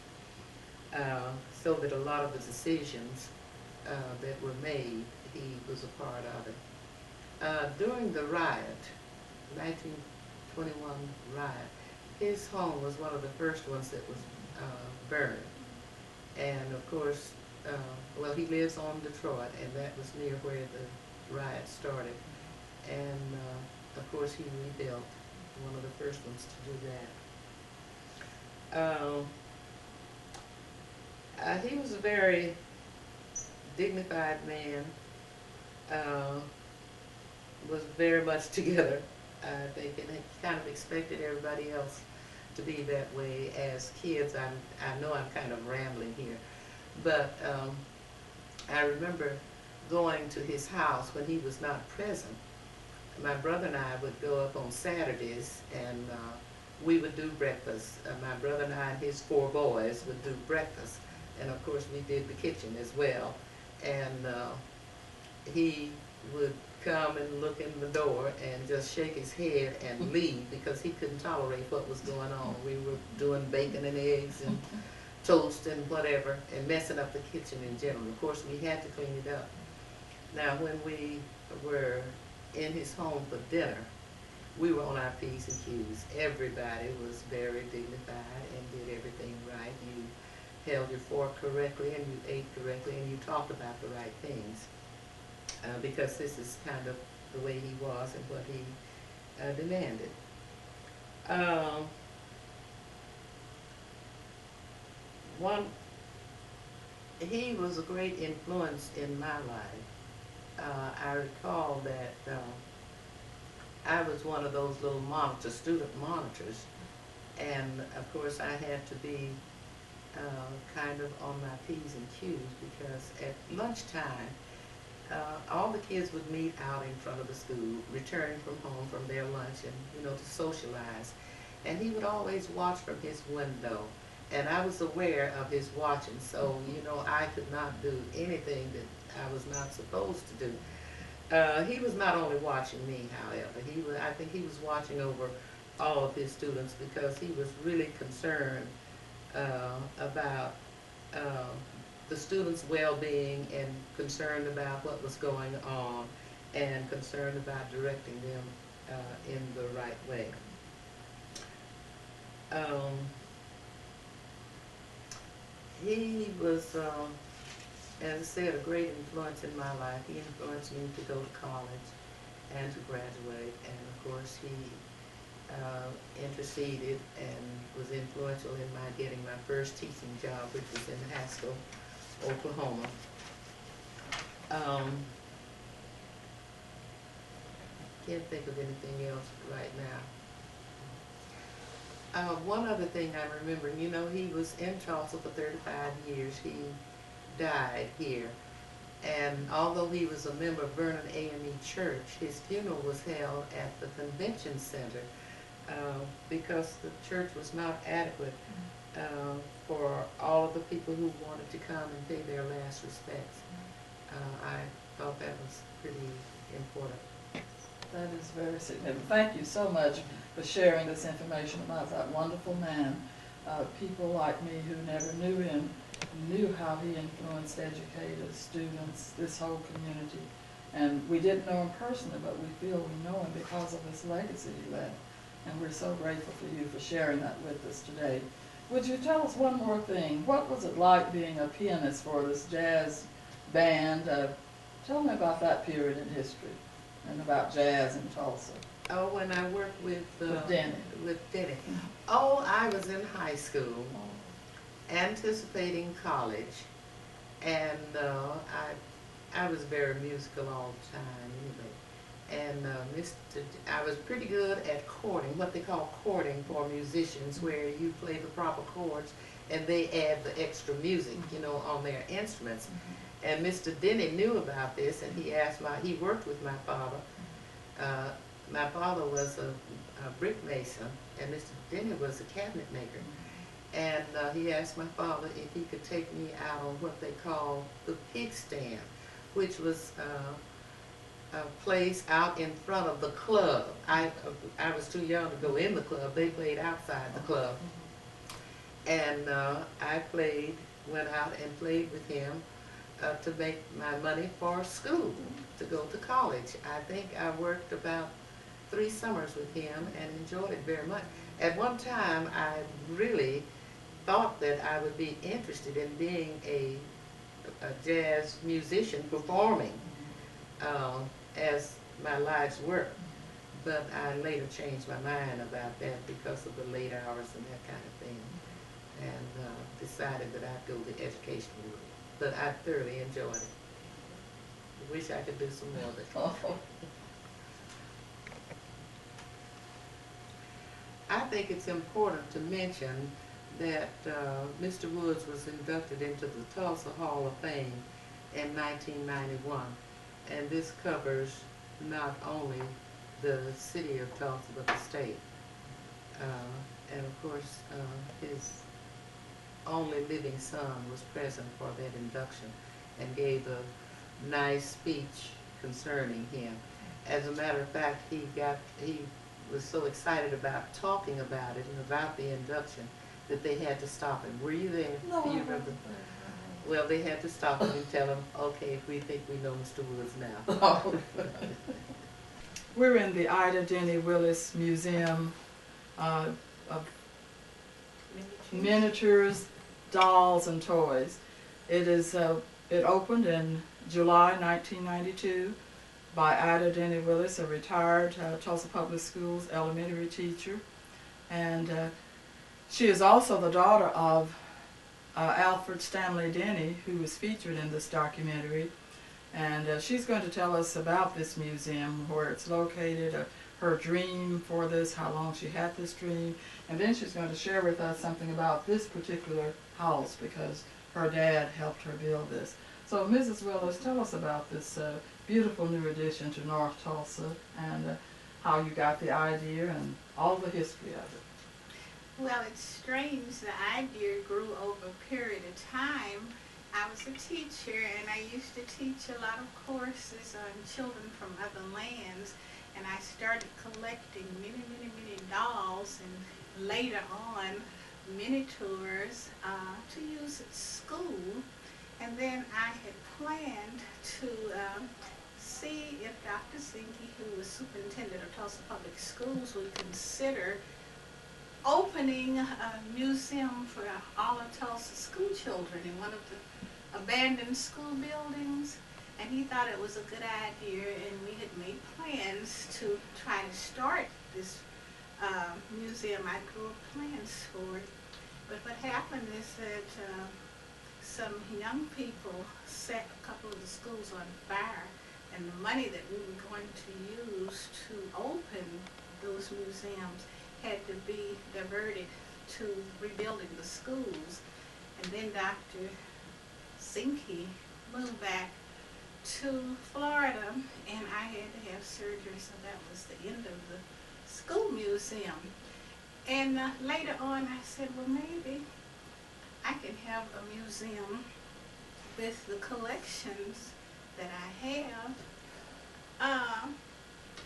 So that a lot of the decisions that were made, he was a part of it. During the riot, 1921 riot, his home was one of the first ones that was burned. And of course, well, he lives on Detroit, and that was near where the riot started. And of course, he rebuilt, one of the first ones to do that. He was a very dignified man, was very much together, I think, and he kind of expected everybody else to be that way. As kids, I know I'm kind of rambling here, but I remember going to his house when he was not present. My brother and I would go up on Saturdays, and we would do breakfast. My brother and I and his 4 boys would do breakfast, and of course we did the kitchen as well. And he would come and look in the door and just shake his head and leave because he couldn't tolerate what was going on. We were doing bacon and eggs and toast and whatever, and messing up the kitchen in general. Of course, we had to clean it up. Now, when we were in his home for dinner, we were on our P's and Q's. Everybody was very dignified and did everything right. You held your fork correctly, and you ate correctly, and you talked about the right things. Because this is kind of the way he was and what he demanded. he was a great influence in my life. I recall that I was one of those little student monitors, and of course I had to be kind of on my P's and Q's, because at lunchtime all the kids would meet out in front of the school, returning from home from their lunch, and to socialize. And he would always watch from his window, and I was aware of his watching, so I could not do anything that I was not supposed to do. He was not only watching me, however, I think he was watching over all of his students, because he was really concerned about the students' well-being, and concerned about what was going on, and concerned about directing them in the right way. He was, as I said, a great influence in my life. He influenced me to go to college and to graduate, and of course he interceded and was influential in my getting my first teaching job, which was in Haskell, Oklahoma. Can't think of anything else right now. One other thing I'm remembering, he was in Tulsa for 35 years. He died here. And although he was a member of Vernon AME Church, his funeral was held at the convention center because the church was not adequate for all of the people who wanted to come and pay their last respects. I thought that was pretty important. That is very significant. Thank you so much for sharing this information about that wonderful man. People like me who never knew him knew how he influenced educators, students, this whole community. And we didn't know him personally, but we feel we know him because of his legacy he left. And we're so grateful for you for sharing that with us today. Would you tell us one more thing? What was it like being a pianist for this jazz band? Tell me about that period in history and about jazz in Tulsa. Oh, when I worked with Denny. Oh, I was in high school, anticipating college, and I was very musical all the time anyway. And I was pretty good at courting, what they call courting for musicians, where you play the proper chords and they add the extra music, on their instruments. And Mr. Denny knew about this, and he worked with my father. My father was a brick mason, and Mr. Denny was a cabinet maker. And he asked my father if he could take me out on what they call the pig stand, which was a place out in front of the club. I was too young to go in the club. They played outside the club. And I went out and played with him to make my money for school, to go to college. I think I worked about 3 summers with him and enjoyed it very much. At one time, I really thought that I would be interested in being a jazz musician performing as my life's work. But I later changed my mind about that because of the late hours and that kind of thing, and decided that I'd go the educational route. But I thoroughly enjoyed it. I wish I could do some more of it. Oh. I think it's important to mention that Mr. Woods was inducted into the Tulsa Hall of Fame in 1991. And this covers not only the city of Tulsa, but the state. And of course, his only living son was present for that induction and gave a nice speech concerning him. As a matter of fact, he was so excited about talking about it and about the induction that they had to stop him. Were you there? No. Do you remember? Well, they had to stop him and tell him, okay, we think we know Mr. Woods now. We're in the Ida Denny Willis Museum of miniatures, dolls, and toys. It opened in July 1992 by Ida Denny Willis, a retired Tulsa Public Schools elementary teacher. And she is also the daughter of Alfred Stanley Denny, who was featured in this documentary. And she's going to tell us about this museum, where it's located, her dream for this, how long she had this dream. And then she's going to share with us something about this particular house, because her dad helped her build this. So Mrs. Willis, tell us about this beautiful new addition to North Tulsa, and how you got the idea and all the history of it. Well, it's strange. The idea grew over a period of time. I was a teacher, and I used to teach a lot of courses on children from other lands, and I started collecting many dolls, and later on miniatures to use at school. And then I had planned to see if Dr. Zinke, who was superintendent of Tulsa Public Schools, would consider opening a museum for all of Tulsa school children in one of the abandoned school buildings. And he thought it was a good idea, and we had made plans to try to start this museum. I drew up plans for it. But what happened is that some young people set a couple of the schools on fire, and the money that we were going to use to open those museums had to be diverted to rebuilding the schools. And then Dr. Zinke moved back to Florida, and I had to have surgery, so that was the end of the school museum. And later on I said, well, maybe I can have a museum with the collections that I have,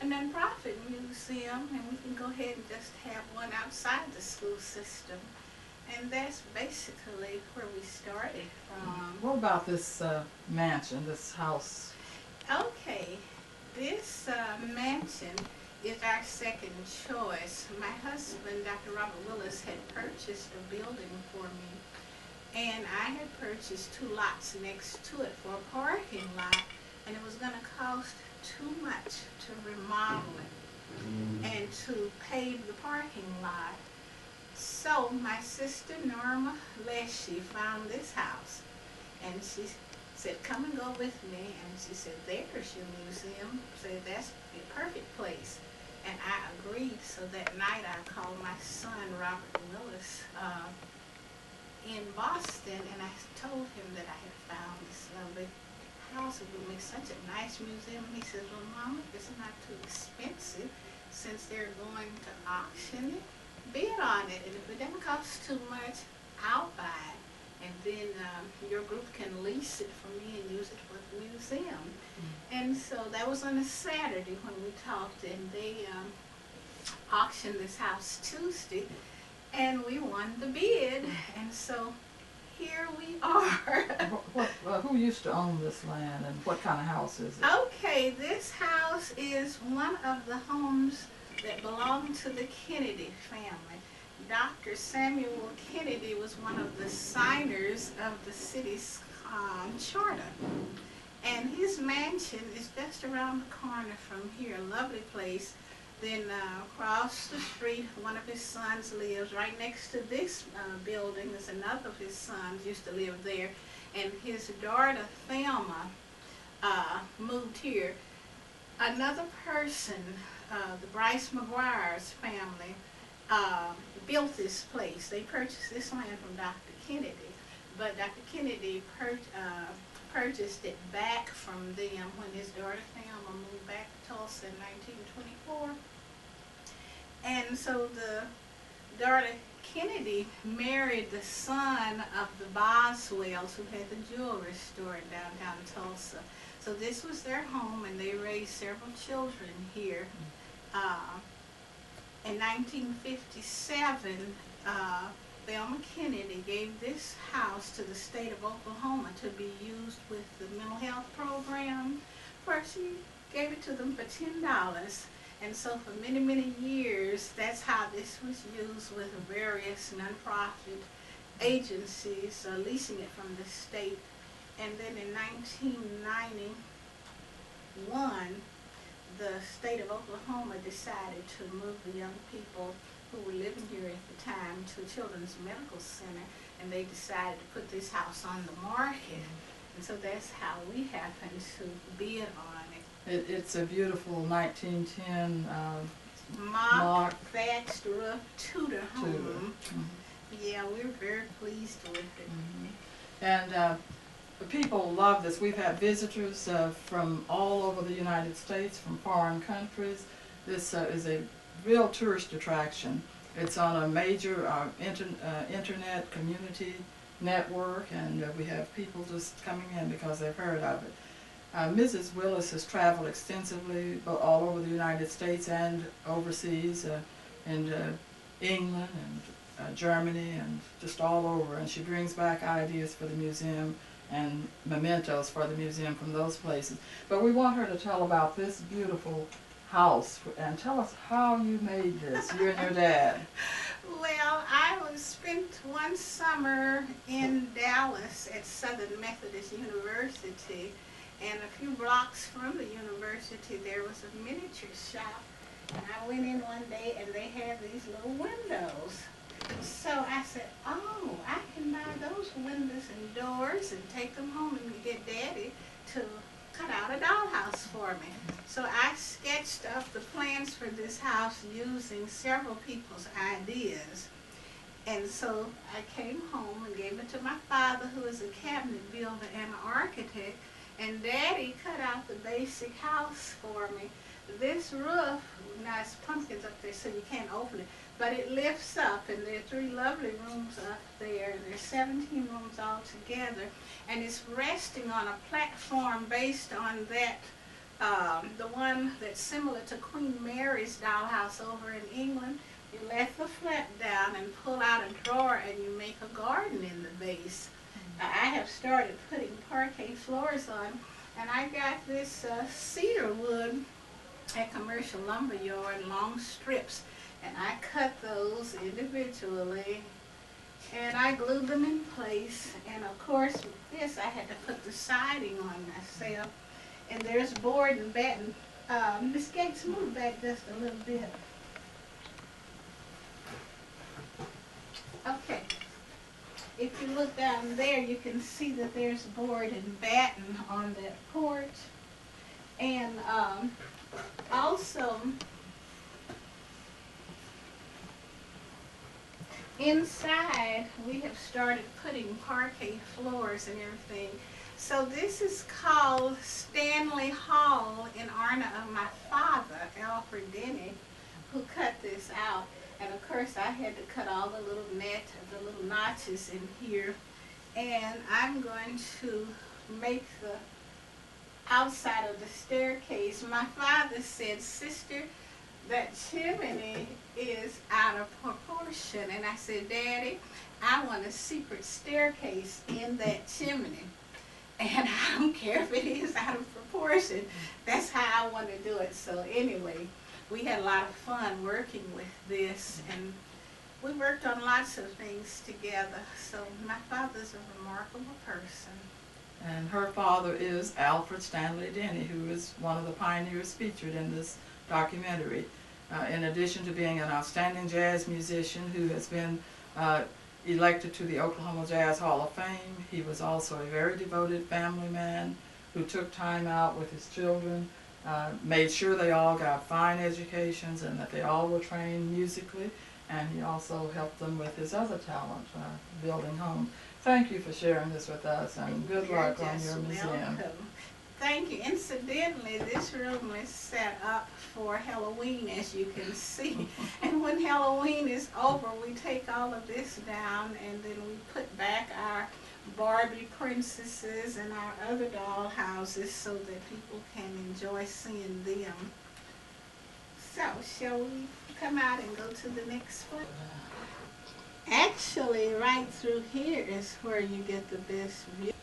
a nonprofit museum, and we can go ahead and just have one outside the school system. And that's basically where we started from. What about this mansion, this house? Okay, this mansion is our second choice. My husband, Dr. Robert Willis, had purchased a building for me, and I had purchased 2 lots next to it for a parking lot, and it was going to cost too much to remodel it and to pave the parking lot. So my sister Norma Leshy found this house, and she said, come and go with me. And she said, there's your museum. Said, that's the perfect place. And I agreed. So that night I called my son, Robert Willis, in Boston, and I told him that I had found this lovely house. It would make such a nice museum. And he says, well, Mama, it's not too expensive, since they're going to auction it. Bid on it, and if it doesn't cost too much, I'll buy it, and then your group can lease it for me and use it for the museum. And so that was on a Saturday when we talked, and they auctioned this house Tuesday, and we won the bid, and so here we are. Who used to own this land, and what kind of house is it? Okay, this house is one of the homes that belonged to the Kennedy family. Dr. Samuel Kennedy was one of the signers of the city's charter. And his mansion is just around the corner from here, a lovely place. Then across the street, one of his sons lives right next to this building. There's another of his sons used to live there. And his daughter, Thelma, moved here. Another person, the Bryce McGuire's family, built this place. They purchased this land from Dr. Kennedy, but Dr. Kennedy purchased it back from them when his daughter Thelma moved back to Tulsa in 1924. And so the daughter Kennedy married the son of the Boswells, who had the jewelry store in downtown Tulsa. So this was their home, and they raised several children here. In 1957, Thelma Kennedy gave this house to the state of Oklahoma to be used with the mental health program. First, she gave it to them for $10. And so for many years, that's how this was used with various nonprofit agencies, leasing it from the state. And then in 1991, the state of Oklahoma decided to move the young people who were living here at the time to Children's Medical Center, and they decided to put this house on the market. And so that's how we happened to bid on it. It's a beautiful 1910 Mock thatched roof Tudor home. Tudor. Yeah, we're very pleased with it. And the people love this. We've had visitors from all over the United States, from foreign countries. This is a real tourist attraction. It's on a major internet community network, and we have people just coming in because they've heard of it. Mrs. Willis has traveled extensively all over the United States and overseas, in England and Germany and just all over, and she brings back ideas for the museum and mementos for the museum from those places. But we want her to tell about this beautiful house, and tell us how you made this, you and your dad. Well, I spent one summer in Dallas at Southern Methodist University, and a few blocks from the university there was a miniature shop. And I went in one day and they had these little windows. So I said, oh, I can buy those windows and doors and take them home and get Daddy to cut out a dollhouse for me. So I sketched up the plans for this house using several people's ideas. And so I came home and gave it to my father, who is a cabinet builder and an architect, and Daddy cut out the basic house for me. This roof, now it's pumpkins up there so you can't open it, but it lifts up, and there are 3 lovely rooms up there, and there's 17 rooms altogether, and it's resting on a platform based on that, the one that's similar to Queen Mary's dollhouse over in England. You let the flap down and pull out a drawer, and you make a garden in the base. I have started putting parquet floors on, and I got this cedar wood at Commercial Lumber Yard, long strips, and I cut those individually, and I glued them in place. And of course with this I had to put the siding on myself, and there's board and batten. Miss Gates, move back just a little bit. Okay. If you look down there, you can see that there's board and batten on that porch. And also, inside, we have started putting parquet floors and everything. So this is called Stanley Hall in honor of my father, Alfred Denny, who cut this out. And of course I had to cut all the little notches in here. And I'm going to make the outside of the staircase. My father said, sister, that chimney is out of proportion. And I said, Daddy, I want a secret staircase in that chimney. And I don't care if it is out of proportion. That's how I want to do it. So anyway, we had a lot of fun working with this, and we worked on lots of things together. So my father's a remarkable person. And her father is Alfred Stanley Denny, who is one of the pioneers featured in this documentary. In addition to being an outstanding jazz musician who has been elected to the Oklahoma Jazz Hall of Fame, he was also a very devoted family man who took time out with his children, made sure they all got fine educations and that they all were trained musically, and he also helped them with his other talent, building homes. Thank you for sharing this with us, and good luck on your museum. Welcome. Thank you. Incidentally, this room is set up for Halloween, as you can see. And when Halloween is over, we take all of this down, and then we put back our Barbie princesses and our other doll houses so that people can enjoy seeing them. So, shall we come out and go to the next one? Actually, right through here is where you get the best view.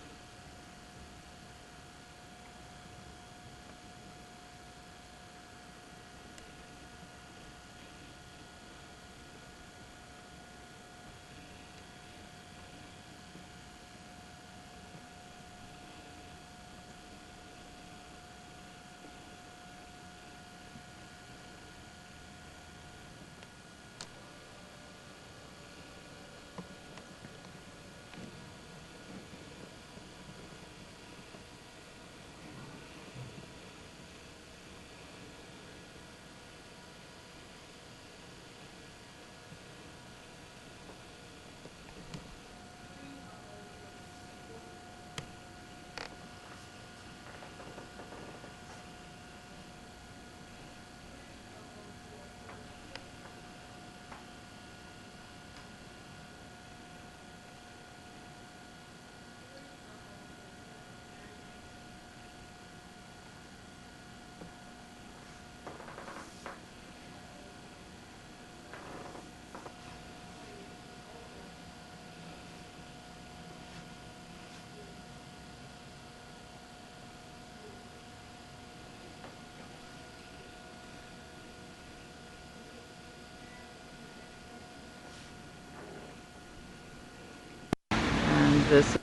this.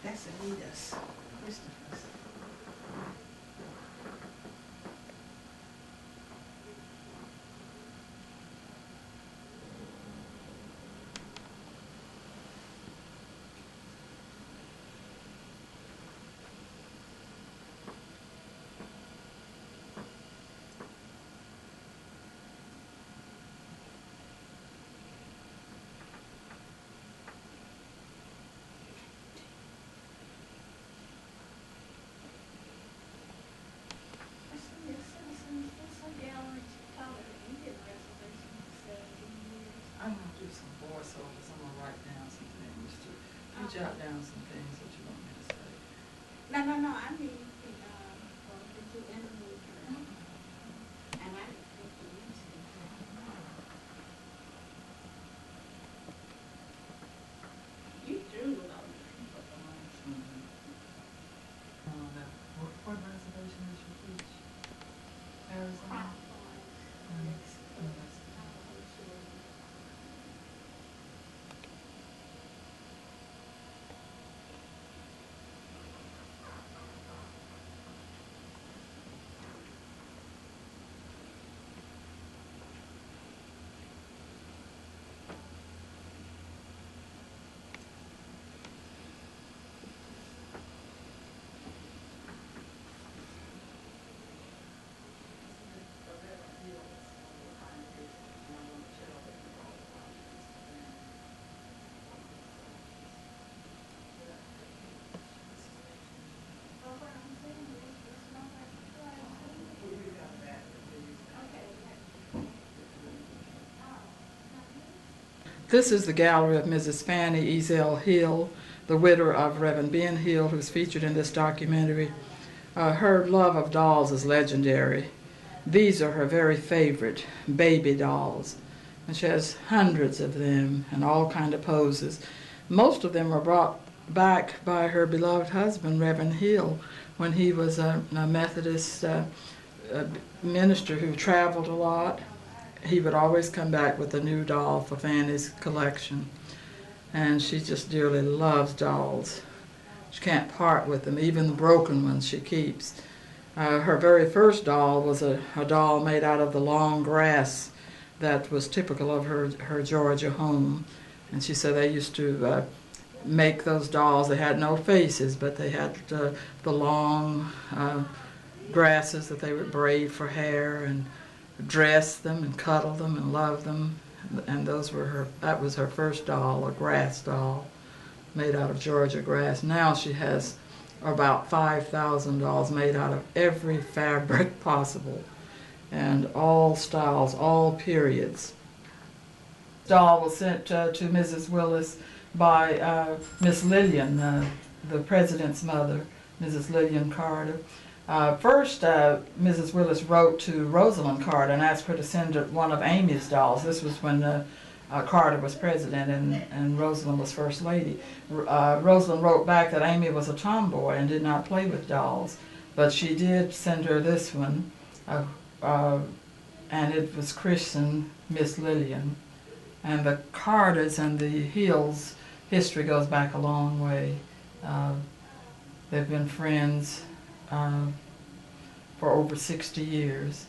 That's Anita's. Christopher's. I'm gonna do some voiceovers. I'm gonna write down some things too. You jot down some things that you want me to say. No, I mean, the two interviews. And I didn't think you used to. You drew it on me. What reservation did you teach? Arizona? This is the gallery of Mrs. Fannie Ezel Hill, the widow of Reverend Ben Hill, who's featured in this documentary. Her love of dolls is legendary. These are her very favorite baby dolls. And she has hundreds of them in all kind of poses. Most of them were brought back by her beloved husband, Reverend Hill, when he was a Methodist minister who traveled a lot. He would always come back with a new doll for Fannie's collection. And she just dearly loves dolls. She can't part with them, even the broken ones she keeps. Her very first doll was a doll made out of the long grass that was typical of her Georgia home. And she said they used to make those dolls. They had no faces, but they had the long grasses that they would braid for hair and dress them and cuddle them and love them. And that was her first doll, a grass doll made out of Georgia grass. Now she has about 5,000 dolls made out of every fabric possible and all styles, all periods. The doll was sent to Mrs. Willis by Miss Lillian, the president's mother, Mrs. Lillian Carter. First, Mrs. Willis wrote to Rosalind Carter and asked her to send her one of Amy's dolls. This was when Carter was president and Rosalind was first lady. Rosalind wrote back that Amy was a tomboy and did not play with dolls, but she did send her this one, and it was christened Miss Lillian. And the Carters and the Hills history goes back a long way. They've been friends for over 60 years.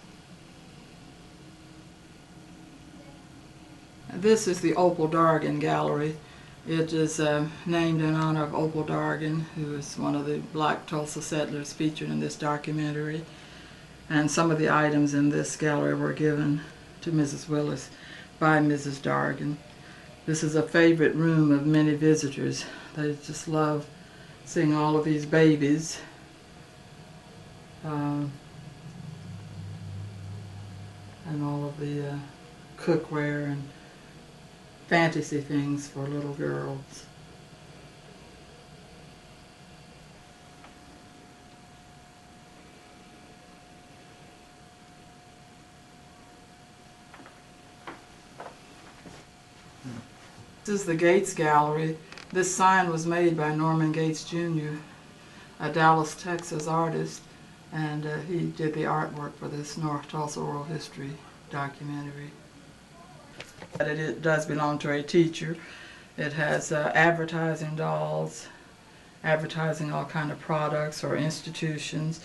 This is the Opal Dargan Gallery. It is named in honor of Opal Dargan, who is one of the black Tulsa settlers featured in this documentary. And some of the items in this gallery were given to Mrs. Willis by Mrs. Dargan. This is a favorite room of many visitors. They just love seeing all of these babies. And all of the cookware and fantasy things for little girls. This is the Gates Gallery. This sign was made by Norman Gates Jr., a Dallas, Texas artist, and he did the artwork for this North Tulsa Oral History documentary. It does belong to a teacher. It has advertising dolls, advertising all kind of products or institutions.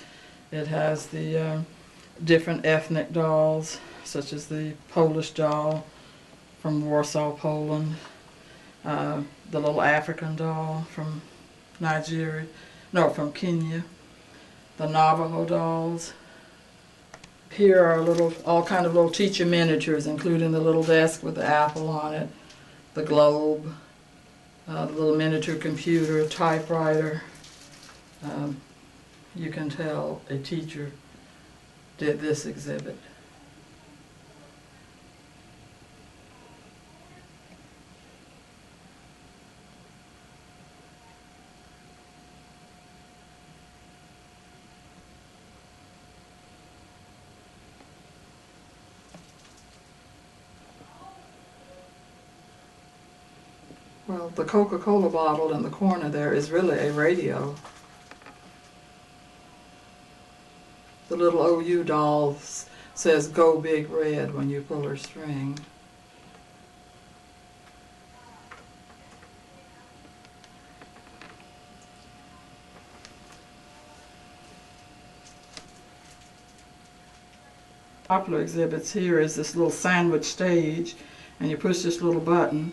It has the different ethnic dolls, such as the Polish doll from Warsaw, Poland, the little African doll from Nigeria, no, from Kenya, the Navajo dolls. Here are all kind of little teacher miniatures, including the little desk with the apple on it, the globe, the little miniature computer, typewriter. You can tell a teacher did this exhibit. Well, the Coca-Cola bottle in the corner there is really a radio. The little OU doll says, "Go Big Red," when you pull her string. Popular exhibits here is this little sandwich stage, and you push this little button.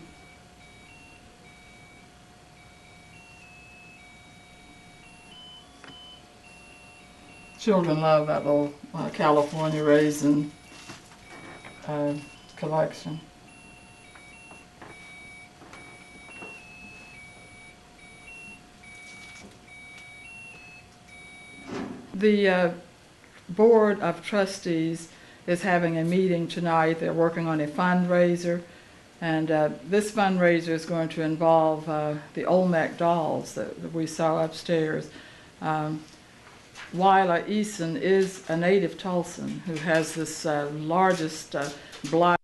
Children love that little California raisin collection. The Board of Trustees is having a meeting tonight. They're working on a fundraiser, and this fundraiser is going to involve the Olmec dolls that we saw upstairs. Wyla Eason is a native Tulsan who has this largest black